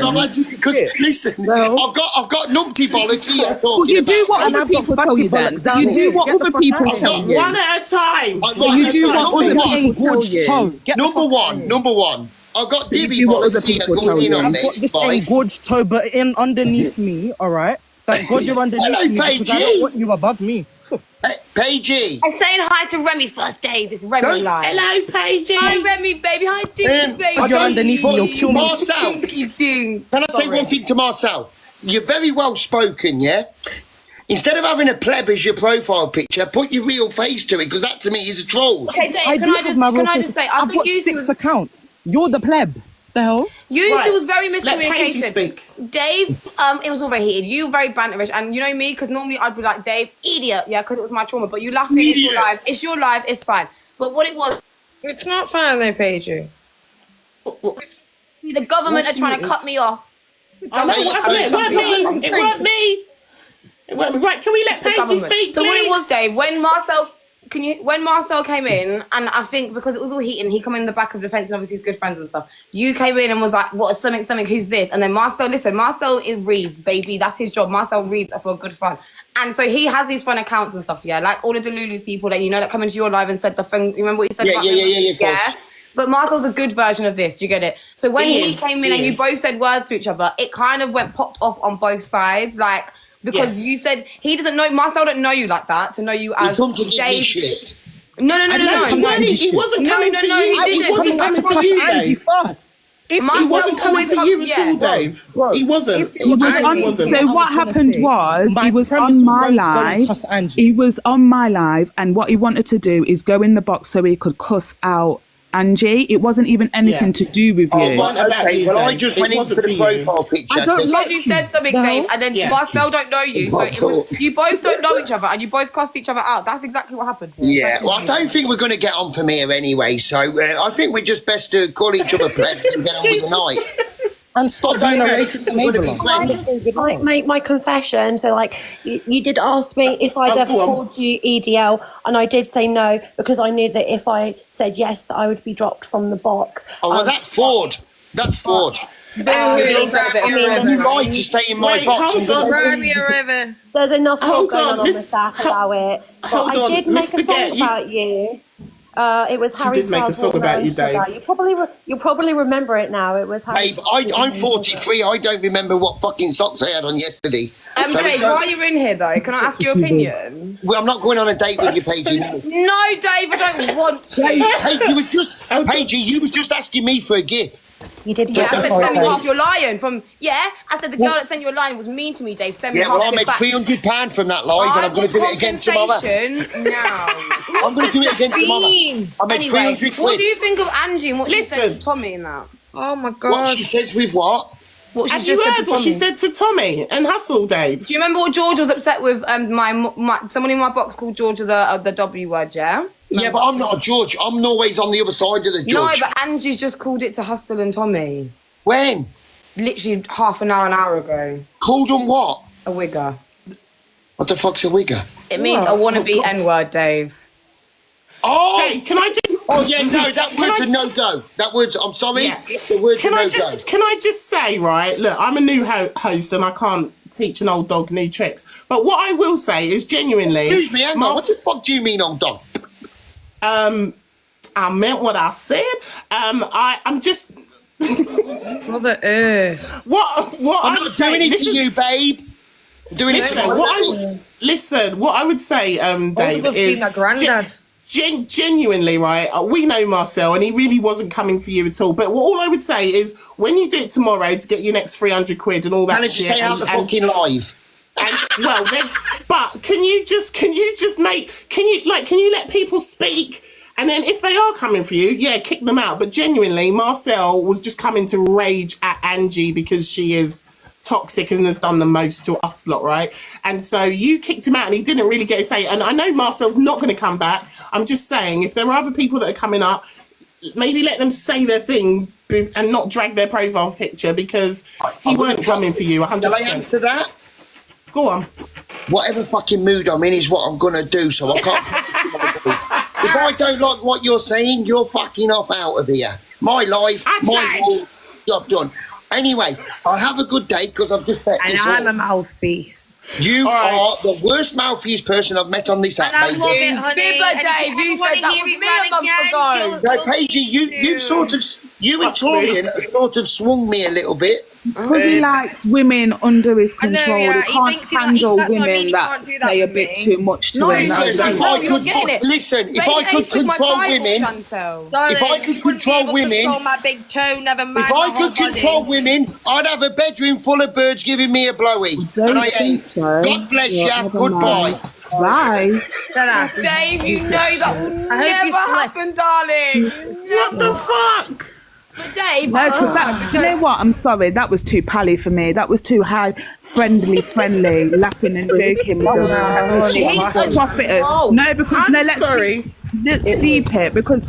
Because listen, I've got numpty bollocks here. You do what other people tell you then. You do what other people tell you. One at a time. You do what other people tell you. Number one. I got So you divvy do what bollocks other here people going tell in you. on I've me. got this Right? engorged toe but in underneath me, all right? Thank God you're underneath Hello, me because I Paigey. don't want you above me. Hey, Paigey. I'm saying hi to Remy first, Dave. It's Remy Don't- live. Hello, Paigey. Hi, Remy, baby. Hi, Dinky, baby. I You're don't- underneath me, you'll kill me. Marcel, Dinky, ding. can I say one thing to Marcel? You're very well spoken, yeah? Instead of having a pleb as your profile picture, put your real face to it, because that to me is a troll. Okay, Dave, I can do I have just, my real can I face. just say, I I've think got you 6 accounts. You're the pleb. The hell? You Right. two was very Let Paigey miscommunicated. speak. Dave, it was all very heated. You were very banterish, and you know me, because normally I'd be like, Dave, idiot, yeah, because it was my trauma. But you laughed at it. It's your life. It's your life. It's fine. But what it was, It's not fine though, Paigey. the government are trying to cut me off. I know what happened. It weren't me. It weren't me. It weren't me. Right, can we let It's the Paigey government. speak, So what it please? was, Dave, when Marcel came in, and I think because it was all heating, he come in the back of the fence, and obviously he's good friends and stuff. You came in and was like, "What? Something? Who's this?" And then Marcel, listen, Marcel reads, baby. That's his job. Marcel reads for good fun, and so he has these fun accounts and stuff. Yeah, like all of the Lulu's people that you know that come into your live and said the thing. You remember what you said? Yeah, about yeah, him? yeah, of course. But Marcel's a good version of this. Do you get it? So when he came in and you is. both said words to each other, it kind of popped off on both sides, like. Because Yes. you said he doesn't know, Marcel don't know you like that, to know you as You come to give me Dave. shit. No. He wasn't No, coming no, for no, you. he He didn't. wasn't coming to for cuss you, Angie Dave. first. He wasn't coming for you at all, Dave. He wasn't. He was on, wasn't. so what happened was my he was premise on was my going to go and live. cuss Angie. He was on my live, and what he wanted to do is go in the box so he could cuss out Angie. It wasn't even anything to do with you. Okay, well, I just went into the profile picture. I don't Because like you said something, Dave, and then Marcel don't know you, so it was, you both don't know each other, and you both cussed each other out. That's exactly what happened. Yeah, well, I don't think we're going to get on from here anyway, so I think we're just best to call each other plebs and get on with the night. And stop being a racist enabler. Can I just make my confession? So, like, you did ask me if I'd ever called you EDL, and I did say no because I knew that if I said yes, that I would be dropped from the box. Oh, well, that's fraud. That's fraud. You lied to stay in my box. There's enough talk Hold going on, on the stack about it. But hold I on, did Miss make a Spaghetti, song about you. It was She Harry did make a Styles. song about you, Dave. You'll probably remember it now. It was Harry. Babe, I'm 43. I don't remember what fucking socks I had on yesterday. So Dave, while you're in here, though, can I ask your opinion? Well, I'm not going on a date with you, Paigey. No, Dave, I don't want to. Hey, Paigey, you was just asking me for a gift. You did. Yeah, I said send me half your lion from. Yeah, I said the girl that sent you a lion was mean to me, Dave. Send me Yeah, half well, I it made back. £300 from that live, and I'm going to do it again tomorrow. Now. I'm going to do it again tomorrow. I made Anyway, 300 what quid. do you think of Angie and what she said Listen. to Tommy in that? Oh my god. What she says with what? What she Have just you said heard to what she Tommy? said to Tommy and Hustle, Dave? Do you remember what George was upset with? Someone in my box called George the W word, yeah? Yeah, but I'm not a judge. I'm always on the other side of the judge. No, but Angie's just called it to Hustle and Tommy. When? Literally half an hour ago. Called them what? A wigger. What the fuck's a wigger? It means a wannabe N-word, Dave. Oh! Dave, can I just... Oh, yeah, no, that word's a no-go. That word's... I'm sorry. Yeah. The word's Can a I no-go. can I just say, right, look, I'm a new host and I can't teach an old dog new tricks. But what I will say is genuinely... Excuse me, hang on. What the fuck do you mean, old dog? I meant what I said. I'm just... What the What I'm I'm not saying... doing it this to is- you, babe. I'm doing it to Listen, what I would say, Dave, Older is... being a granddad. Genuinely, right, we know Marcel and he really wasn't coming for you at all. But all I would say is when you do it tomorrow to get your next 300 quid and all that Manage to shit... stay out the fucking live. And, well, but can you let people speak? And then if they are coming for you, yeah, kick them out. But genuinely, Marcel was just coming to rage at Angie because she is toxic and has done the most to us lot, right? And so you kicked him out and he didn't really get a say. And I know Marcel's not going to come back. I'm just saying, if there are other people that are coming up, maybe let them say their thing and not drag their profile picture because he weren't coming for you 100%. Shall I answer that? Go on. Whatever fucking mood I'm in is what I'm going to do, so I can't... If I don't like what you're saying, you're fucking off out of here. My life, my rule, job done. Anyway, I have a good day because I've just met And this I'm all. a mouthpiece. You are the worst mouthpiece person I've met on this app, And I baby. love it, honey. Bibber, And if Dave, you you wanna said that hear was it me run a month again, ago. No, Paigey, you've sort of You and Torian sort of swung me a little bit. Because he likes women under his control. yeah, He he can't thinks he like- handle that's what I mean, women he that can't do that say a with bit me. too much to No, him. Listen, That's- if I you're could, getting it. listen, if Baby I could Ace took my control Bible, women, Chantel. if I could control women, control my big toe, never mind if my I whole could control body. women, I'd have a bedroom full of birds giving me a blowy. don't And I think ain't. so. God bless Well, you. never Goodbye. mind. Bye. Dave, you know that will I hope never you slept. happen, darling. What the fuck? But Dave, No, because do you know what? I'm sorry, that was too pally for me. That was too high, friendly, laughing and joking. No, because I'm sorry. Let's deep it, because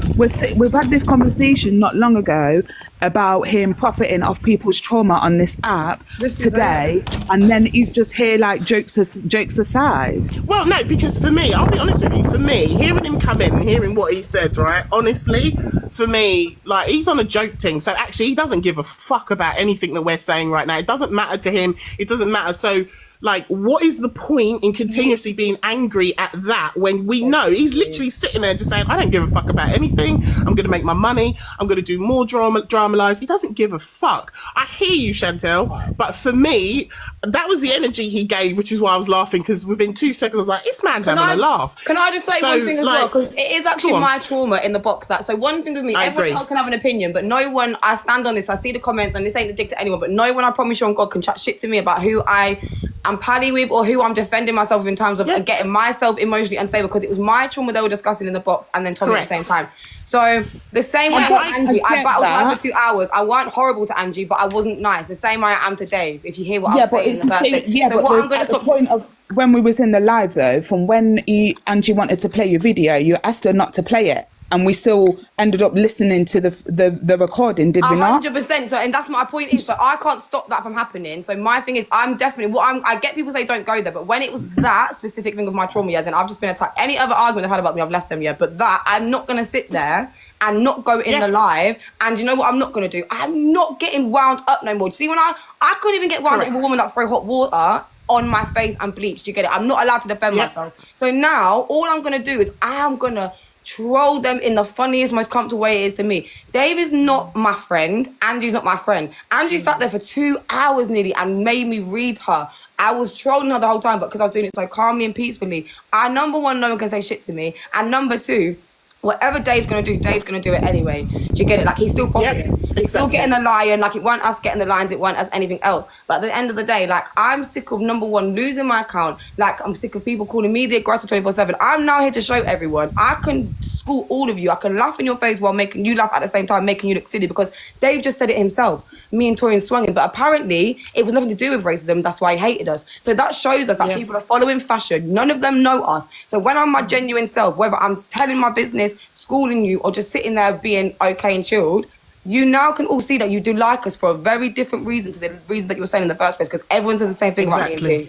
we've had this conversation not long ago about him profiting off people's trauma on this app today, and then you just hear like jokes aside. Well, no, because for me, I'll be honest with you, for me, hearing him come in and hearing what he said, right, honestly, for me, like, he's on a joke thing. So actually, he doesn't give a fuck about anything that we're saying right now. It doesn't matter to him. It doesn't matter. So, like, what is the point in continuously being angry at that when we know he's literally sitting there just saying, I don't give a fuck about anything. I'm going to make my money. I'm going to do more drama lives. He doesn't give a fuck. I hear you, Chantel. But for me, that was the energy he gave, which is why I was laughing, because within 2 seconds, I was like, this man's having a laugh. Can I just say So, one thing as well? Because it is actually my trauma in the box. That so one thing with me, I everyone agree. else can have an opinion, but no one. I stand on this. I see the comments, and this ain't a dig to anyone, but no one, I promise you on God, can chat shit to me about who I am pally with or who I'm defending myself in terms of getting myself emotionally unstable, because it was my trauma they were discussing in the box, and then Tommy at the same time. So the same way with Angie, I battled her for 2 hours. I weren't horrible to Angie, but I wasn't nice. The same way I am to Dave. If you hear what I'm saying in the first place. Yeah, so but what I'm going at to the point of when we was in the live though, from when Angie wanted to play your video, you asked her not to play it, and we still ended up listening to the recording, did we not? 100%. So, and that's my point is, so I can't stop that from happening. So my thing is, I'm definitely I get people say don't go there, but when it was that specific thing of my trauma, and I've just been attacked. Any other argument they've had about me, I've left them, but that I'm not gonna sit there and not go in the live. And you know what I'm not gonna do? I'm not getting wound up no more. See, when I couldn't even get wound up with a woman that threw hot water on my face and bleached. You get it? I'm not allowed to defend myself. So now all I'm gonna do is I am gonna troll them in the funniest, most comfortable way it is to me. Dave is not my friend. Angie's not my friend. Angie sat there for 2 hours nearly and made me read her. I was trolling her the whole time, but because I was doing it so calmly and peacefully, number one, no one can say shit to me. And number two, whatever Dave's going to do, Dave's going to do it anyway. Do you get it? Like, he's still profiting. He's still getting the lion. Like, it weren't us getting the lions. It weren't us anything else. But at the end of the day, like, I'm sick of, number one, losing my account. Like, I'm sick of people calling me the aggressor 24/7. I'm now here to show everyone. I can school all of you. I can laugh in your face while making you laugh at the same time, making you look silly, because Dave just said it himself. Me and Torian swung him. But apparently, it was nothing to do with racism. That's why he hated us. So that shows us that people are following fashion. None of them know us. So when I'm my genuine self, whether I'm telling my business, schooling you, or just sitting there being okay and chilled, you now can all see that you do like us for a very different reason to the reason that you were saying in the first place, because everyone says the same thing about me.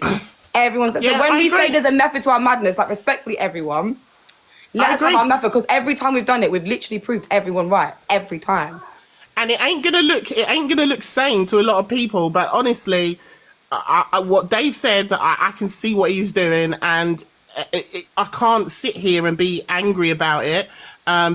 Everyone says, so when we say there's a method to our madness, like, respectfully, everyone, let us have our method, because every time we've done it, we've literally proved everyone right, every time. And it ain't gonna look sane to a lot of people, but honestly, what Dave said, I can see what he's doing, and I can't sit here and be angry about it,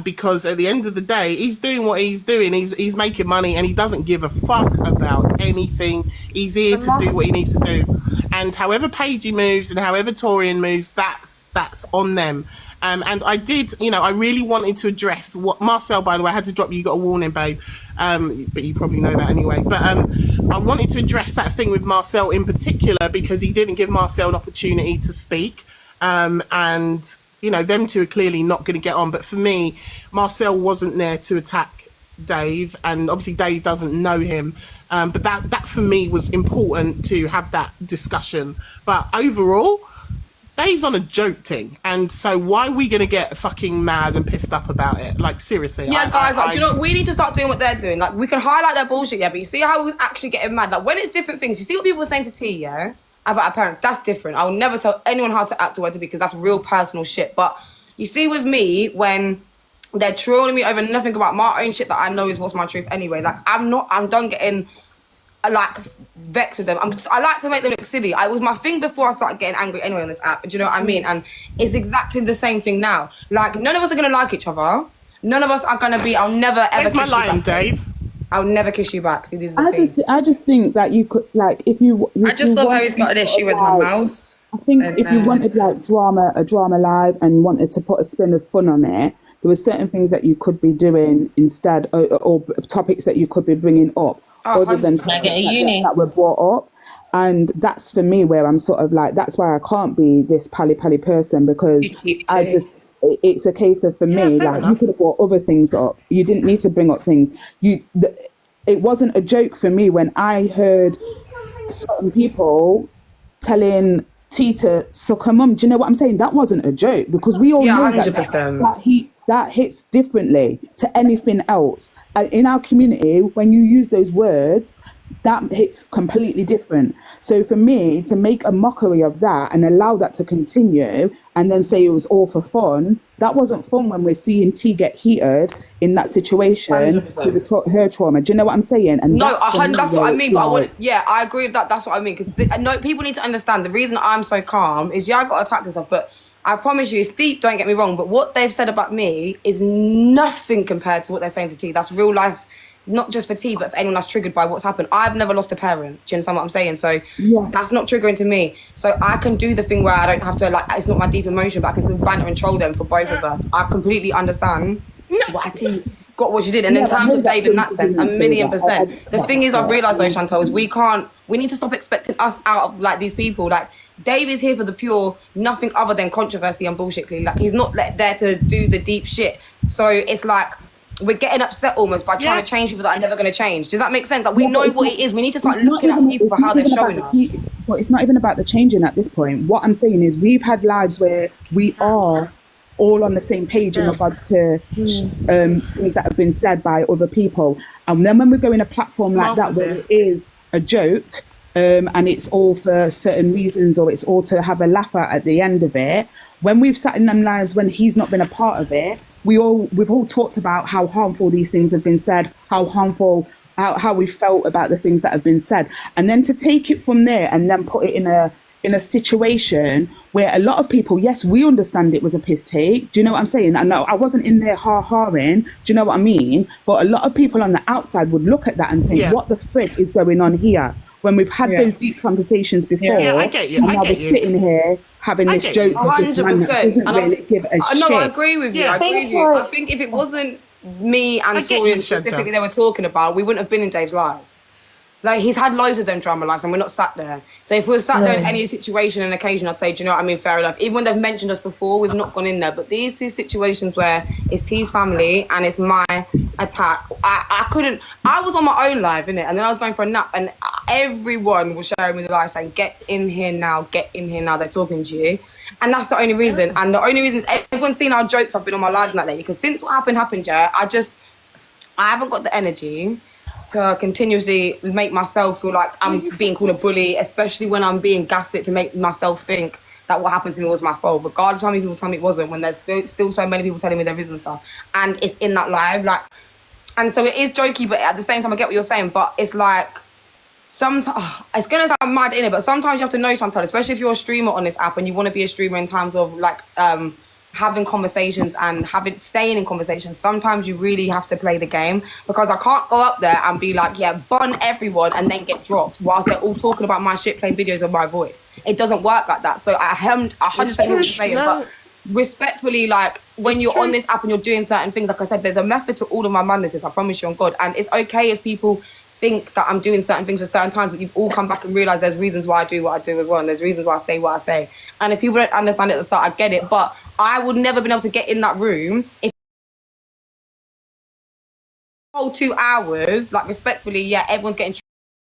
because at the end of the day, he's doing what he's doing. He's making money, and he doesn't give a fuck about anything. He's here to do what he needs to do, and however Paigey moves and however Torian moves, that's on them. And I did, I really wanted to address what Marcel, by the way, I had to drop you, got a warning, babe. But you probably know that anyway. But I wanted to address that thing with Marcel in particular, because he didn't give Marcel an opportunity to speak. And, them two are clearly not going to get on. But for me, Marcel wasn't there to attack Dave. And obviously Dave doesn't know him. But that for me was important to have that discussion. But overall, Dave's on a joke thing, and so why are we going to get fucking mad and pissed up about it? Like, seriously. Yeah, guys, do you know what? We need to start doing what they're doing. Like, we can highlight their bullshit, but you see how we're actually getting mad? Like, when it's different things, you see what people were saying to T, about our parents? That's different. I will never tell anyone how to act or where to be, because that's real personal shit. But you see with me, when they're trolling me over nothing about my own shit that I know is what's my truth anyway, like, I'm done getting vexed with them. I like to make them look silly. It was my thing before I started getting angry anyway on this app. Do you know what I mean? And it's exactly the same thing now. Like, none of us are gonna like each other. None of us are gonna be. I'll never ever. Where's my lion, Dave? I'll never kiss you back. See, this is the thing. I just think that you could, like, if you. I just love how he's got an issue with my mouth. I think if you wanted like a drama live, and wanted to put a spin of fun on it, there were certain things that you could be doing instead, or topics that you could be bringing up, other than topics that were brought up. And that's for me where I'm sort of like, that's why I can't be this pally person, because it's a case of, for me, like, you could have brought other things up. You didn't need to bring up things. It wasn't a joke for me when I heard certain people telling T to suck her mum. Do you know what I'm saying? That wasn't a joke, because we all know 100%. That hits differently to anything else. And in our community, when you use those words, that hits completely different. So for me to make a mockery of that and allow that to continue, and then say it was all for fun, that wasn't fun when we're seeing T get heated in that situation with her trauma. Do you know what I'm saying? And that's what I mean. But I agree with that. That's what I mean. Because people need to understand the reason I'm so calm is, I got attacked and stuff, but I promise you, it's deep, don't get me wrong, but what they've said about me is nothing compared to what they're saying to T. That's real life, not just for T, but for anyone that's triggered by what's happened. I've never lost a parent. Do you understand what I'm saying? So that's not triggering to me. So I can do the thing where I don't have to, like, it's not my deep emotion, but I can still banter and troll them for both of us. I completely understand why T got what she did. And in terms of Dave, in that sense, 1,000,000%. The thing is, I've realised though, Chantal, is we need to stop expecting us out of, like, these people. Like, Dave is here for the pure, nothing other than controversy and bullshit. Like, he's not there to do the deep shit. So it's like, we're getting upset almost by trying to change people that are never going to change. Does that make sense? Like, we know what it is. We need to start looking at people for how they're showing us. Well, it's not even about the changing at this point. What I'm saying is, we've had lives where we are all on the same page in regards to things that have been said by other people. And then when we go in a platform like that, where it is a joke, and it's all for certain reasons, or it's all to have a laugh at the end of it, when we've sat in them lives when he's not been a part of it, we've all talked about how harmful these things have been said, how harmful, how we felt about the things that have been said, and then to take it from there and then put it in a situation where a lot of people, yes, we understand it was a piss take. Do you know what I'm saying? I know I wasn't in there ha-haing. Do you know what I mean? But a lot of people on the outside would look at that and think, what the frick is going on here? When we've had those deep conversations before, I get you. And now we're sitting here having this joke with this man that doesn't really give a shit. No, I agree with you. I think if it wasn't me and Torian specifically they were talking about, we wouldn't have been in Dave's life. Like, he's had loads of them drama lives and we're not sat there. So if we were sat there in any situation and occasion, I'd say, do you know what I mean? Fair enough. Even when they've mentioned us before, we've not gone in there. But these two situations where it's T's family and it's my attack, I was on my own live, innit? And then I was going for a nap and everyone was sharing me the live saying, get in here now, they're talking to you. And that's the only reason. And the only reason is everyone's seen our jokes I've been on my live that day, because since what happened, yeah, I haven't got the energy to continuously make myself feel like I'm being called a bully, especially when I'm being gaslit to make myself think that what happened to me was my fault, regardless of how many people tell me it wasn't, when there's still so many people telling me there is and stuff. And it's in that live, like, and so it is jokey, but at the same time I get what you're saying, but it's like, sometimes, it's going to sound mad in it, but sometimes you have to know sometimes, especially if you're a streamer on this app and you want to be a streamer in terms of like, having conversations and staying in conversations, sometimes you really have to play the game, because I can't go up there and be like, bun everyone and then get dropped whilst they're all talking about my shit, playing videos of my voice. It doesn't work like that. So I 100% hear what you're saying, but respectfully, like, when you're on this app and you're doing certain things, like I said, there's a method to all of my madnesses, I promise you on God. And it's okay if people think that I'm doing certain things at certain times, but you've all come back and realised there's reasons why I do what I do as well, and there's reasons why I say what I say. And if people don't understand it at the start, I get it, but I would never been able to get in that room if whole 2 hours, like, respectfully, everyone's getting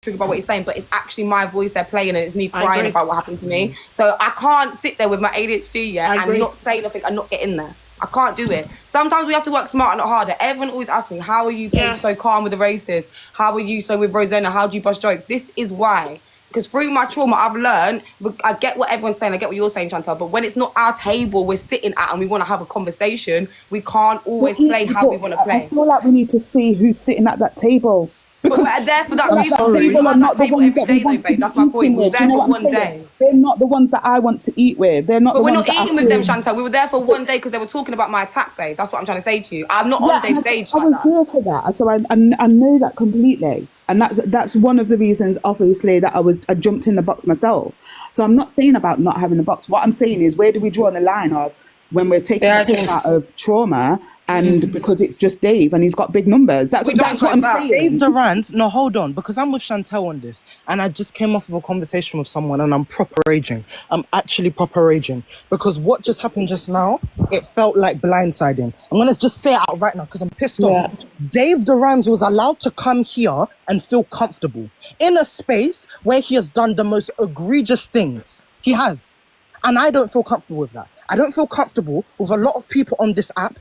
triggered by what you're saying, but it's actually my voice they're playing and it's me crying about what happened to me. So I can't sit there with my ADHD and not say nothing and not get in there. I can't do it. Sometimes we have to work smarter, not harder. Everyone always asks me, how are you so calm with the racists? How are you so with Rosanna? How do you bust jokes? This is why. Because through my trauma, I've learned, I get what everyone's saying, I get what you're saying, Chantal, but when it's not our table we're sitting at and we want to have a conversation, we can't always play how we want to play. I feel like we need to see who's sitting at that table. But we're there for that reason. People We're are not not at the that table ones every that we day, though, want to babe. be That's my point. eating We're with. Do there you know for what I'm one saying? day. They're not the ones that I want to eat with. They're not But the we're ones not that I eating with them, feel. Chantal. We were there for one day because they were talking about my attack, babe. That's what I'm trying to say to you. I'm not Yeah, on Dave's and stage I like was that. there for that, so I know that completely, and that's one of the reasons, obviously, that I jumped in the box myself. So I'm not saying about not having a box. What I'm saying is, where do we draw the line of when we're taking the piss out of trauma, and because it's just Dave and he's got big numbers? That's what I'm saying. Dave Durant, no, hold on, because I'm with Chantel on this, and I just came off of a conversation with someone, and I'm proper raging. I'm actually proper raging because what just happened just now, it felt like blindsiding. I'm gonna just say it out right now because I'm pissed off. Dave Durant was allowed to come here and feel comfortable in a space where he has done the most egregious things. He has. And I don't feel comfortable with that. I don't feel comfortable with a lot of people on this app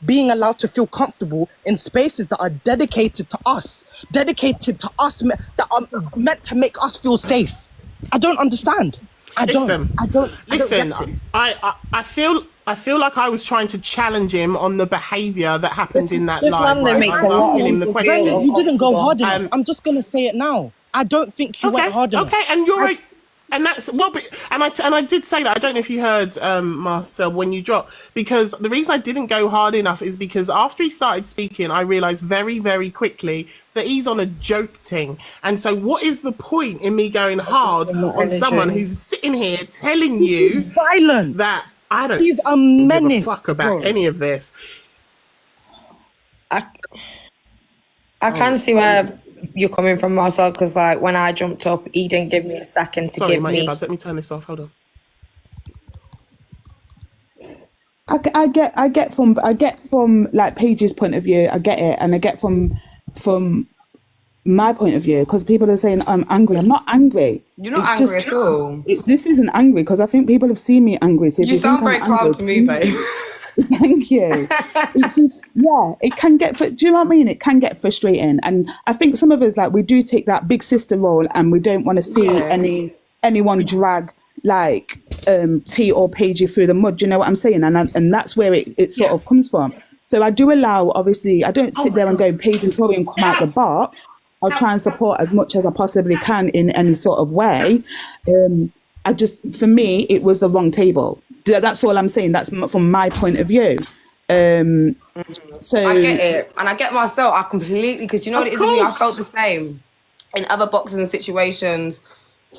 being allowed to feel comfortable in spaces that are dedicated to us, that are meant to make us feel safe. I don't understand. I don't get it. I feel like I was trying to challenge him on the behaviour that happened in that this live. man that Right? makes I was a lot asking of him the people question. feel You didn't go hard enough. I'm just gonna say it now. I don't think you went hard enough. Okay, and you're right. And that's I did say that. I don't know if you heard, Marcel, when you dropped, because the reason I didn't go hard enough is because after he started speaking, I realised very, very quickly that he's on a joke thing. And so, what is the point in me going hard on someone who's sitting here telling you violent that I don't He's a give menace, a fuck about bro. any of this? I can see where you're coming from, Marcel, because like when I jumped up, he didn't give me a second to Sorry, give my me. earbuds. Let me turn this off. Hold on. I get from like Paige's point of view. I get it, and I get from my point of view, because people are saying I'm angry. I'm not angry. You're not angry at all. This isn't angry, because I think people have seen me angry. So if You sound think very I'm calm angry, to me, babe. Thank you. It's just, it can get. Do you know what I mean? It can get frustrating, and I think some of us, like, we do take that big sister role, and we don't want to see anyone drag like T or Paige through the mud. Do you know what I'm saying? And that's where it sort of comes from. So I do allow. Obviously, I don't sit there and go Paige and Tori and come out the box. I'll try and support as much as I possibly can in any sort of way. For me, it was the wrong table. That's all I'm saying. That's from my point of view. So I get it, and I get myself. I completely, because you know what it is with me. I felt the same in other boxing situations.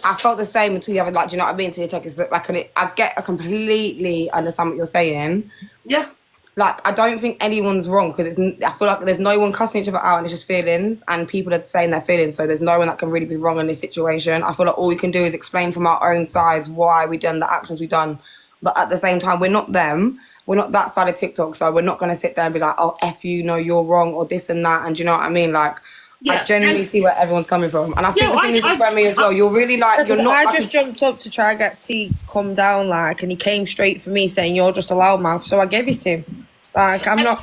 I felt the same until you have, like, do you know what I mean? Until you take a step back, and I completely understand what you're saying. Yeah. Like, I don't think anyone's wrong, because I feel like there's no one cussing each other out, and it's just feelings, and people are saying their feelings, so there's no one that can really be wrong in this situation. I feel like all we can do is explain from our own sides why we done the actions we done, but at the same time, we're not them. We're not that side of TikTok, so we're not going to sit there and be like, oh, F you, no, you're wrong, or this and that, and do you know what I mean? Like, I genuinely see where everyone's coming from. And I think the thing is with Remy as well, you're really like, you're not... I just jumped up to try and get T come down, like, and he came straight for me saying, you're just a loudmouth, so I gave it to him. Like, I'm not...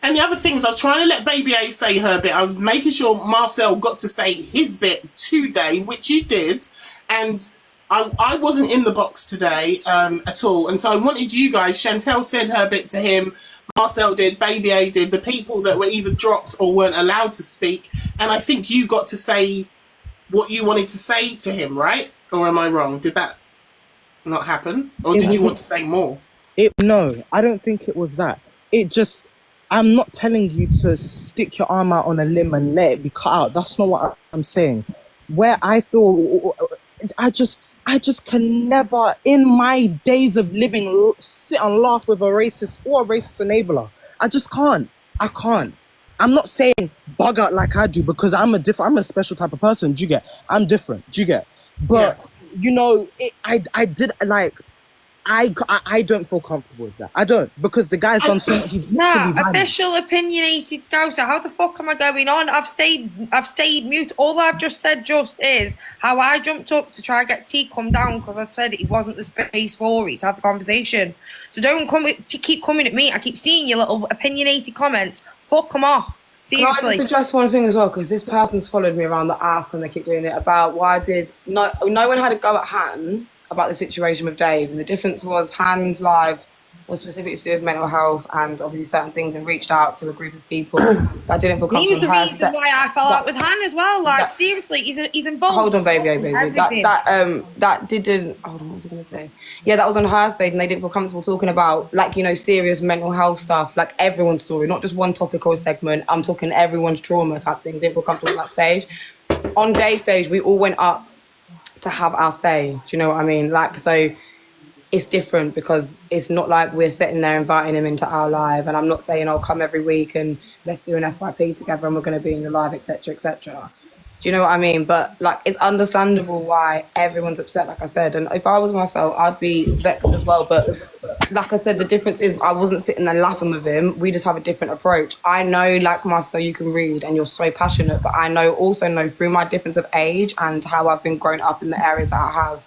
And the other things, I was trying to let Baby A say her bit. I was making sure Marcel got to say his bit today, which you did. And I wasn't in the box today at all. And so I wanted you guys, Chantel said her bit to him, Marcel did, Baby A did, the people that were either dropped or weren't allowed to speak. And I think you got to say what you wanted to say to him, right? Or am I wrong? Did that not happen? Or did you want to say more? No, I don't think it was that. It just, I'm not telling you to stick your arm out on a limb and let it be cut out. That's not what I'm saying. Where I feel, I just can never, in my days of living, sit and laugh with a racist or a racist enabler. I just can't. I can't. I'm not saying bug out like I do, because I'm a special type of person. Do you get? I'm different. Do you get? But, you know, I did, like, I don't feel comfortable with that. I don't, because the guy's done so much. He's literally violent. Official opinionated scouser. How the fuck am I going on? I've stayed mute. All I've just said is how I jumped up to try and get T come down, because I said it wasn't the space for it to have the conversation. So don't keep coming at me. I keep seeing your little opinionated comments. Fuck them off. Seriously. Can I just address one thing as well, because this person's followed me around the app and they keep doing it about why no one had a go at Han about the situation with Dave, and the difference was Han's live was specifically to do with mental health and obviously certain things, and reached out to a group of people that didn't feel He was comfortable. the reason why I fell out with Han as well. Like, seriously, he's involved. Hold on, baby. Everything. That didn't. Hold on, what was I gonna say? Yeah, that was on her stage, and they didn't feel comfortable talking about, like, you know, serious mental health stuff, like everyone's story, not just one topic or a segment. I'm talking everyone's trauma type thing. Didn't feel comfortable on that stage. On Dave's stage, we all went up to have our say. Do you know what I mean? Like, so it's different because it's not like we're sitting there inviting him into our live, and I'm not saying I'll come every week and let's do an FYP together and we're going to be in your live, etc., etc. Do you know what I mean? But like, it's understandable why everyone's upset, like I said. And if I was myself, I'd be vexed as well. But like I said, the difference is I wasn't sitting there laughing with him. We just have a different approach. I know, like Marcel, you can read and you're so passionate, but I also know through my difference of age and how I've been growing up in the areas that I have,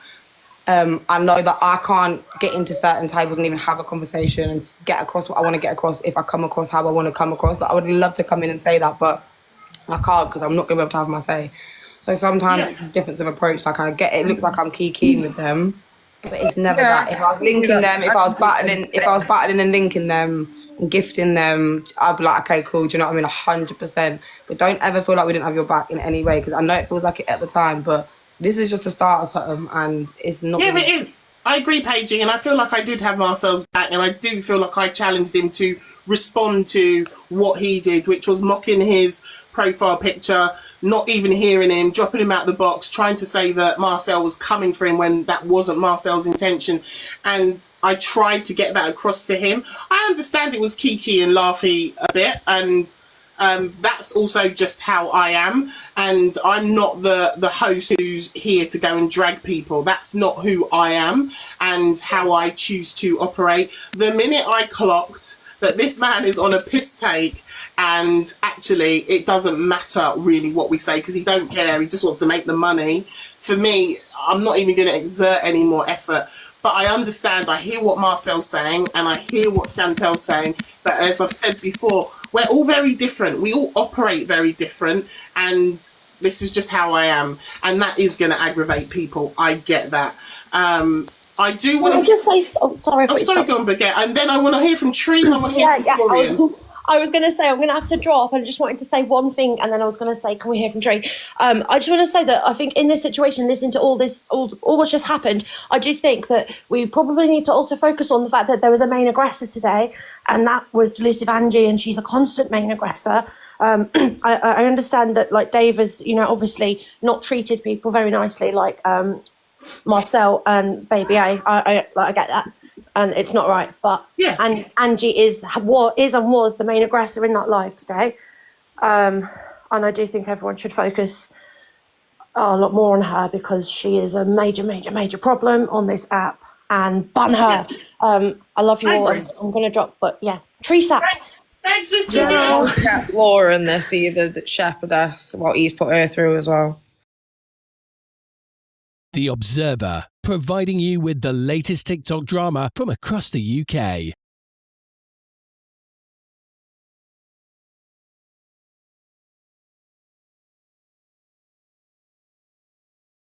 I know that I can't get into certain tables and even have a conversation and get across what I want to get across if I come across how I want to come across. Like, I would love to come in and say that, but I can't because I'm not going to be able to have my say. So sometimes it's a difference of approach. Like, I get it looks like I'm keying with them, but it's never that. If I was linking them, if I was battling and linking them and gifting them, I'd be like, okay, cool. Do you know what I mean? 100%. But don't ever feel like we didn't have your back in any way, because I know it feels like it at the time, but this is just a start of something, and it's not. Yeah, it is. I agree, Paigey, and I feel like I did have Marcel's back, and I do feel like I challenged him to respond to what he did, which was mocking his profile picture, not even hearing him, dropping him out the box, trying to say that Marcel was coming for him when that wasn't Marcel's intention. And I tried to get that across to him. I understand it was kiki and laughy a bit, and that's also just how I am, and I'm not the host who's here to go and drag people. That's not who I am and how I choose to operate. The minute I clocked that this man is on a piss take, and actually it doesn't matter really what we say because he don't care, he just wants to make the money, for me, I'm not even going to exert any more effort. But I understand, I hear what Marcel's saying and I hear what Chantel's saying, but as I've said before, we're all very different. We all operate very different, and this is just how I am, and that is going to aggravate people. I get that. I do want to just say, sorry, go on, Baguette, and then I want to hear from Tree. I want to hear from Florian. I was going to say, I'm going to have to drop. I just wanted to say one thing, and then I was going to say, can we hear from Tree? I just want to say that I think in this situation, listening to all what's just happened, I do think that we probably need to also focus on the fact that there was a main aggressor today, and that was Delusive Angie, and she's a constant main aggressor. I understand that, like, Dave has, obviously not treated people very nicely, like Marcel and Baby A. I get that. And it's not right, but yeah. And Angie is and was the main aggressor in that live today, and I do think everyone should focus a lot more on her because she is a major problem on this app, and ban her. Yeah. I love you all. I'm going to drop, but yeah, Teresa. Thanks, Mr. General. Laura in this either that shepherdess what he's put her through as well. The Observer, providing you with the latest TikTok drama from across the UK.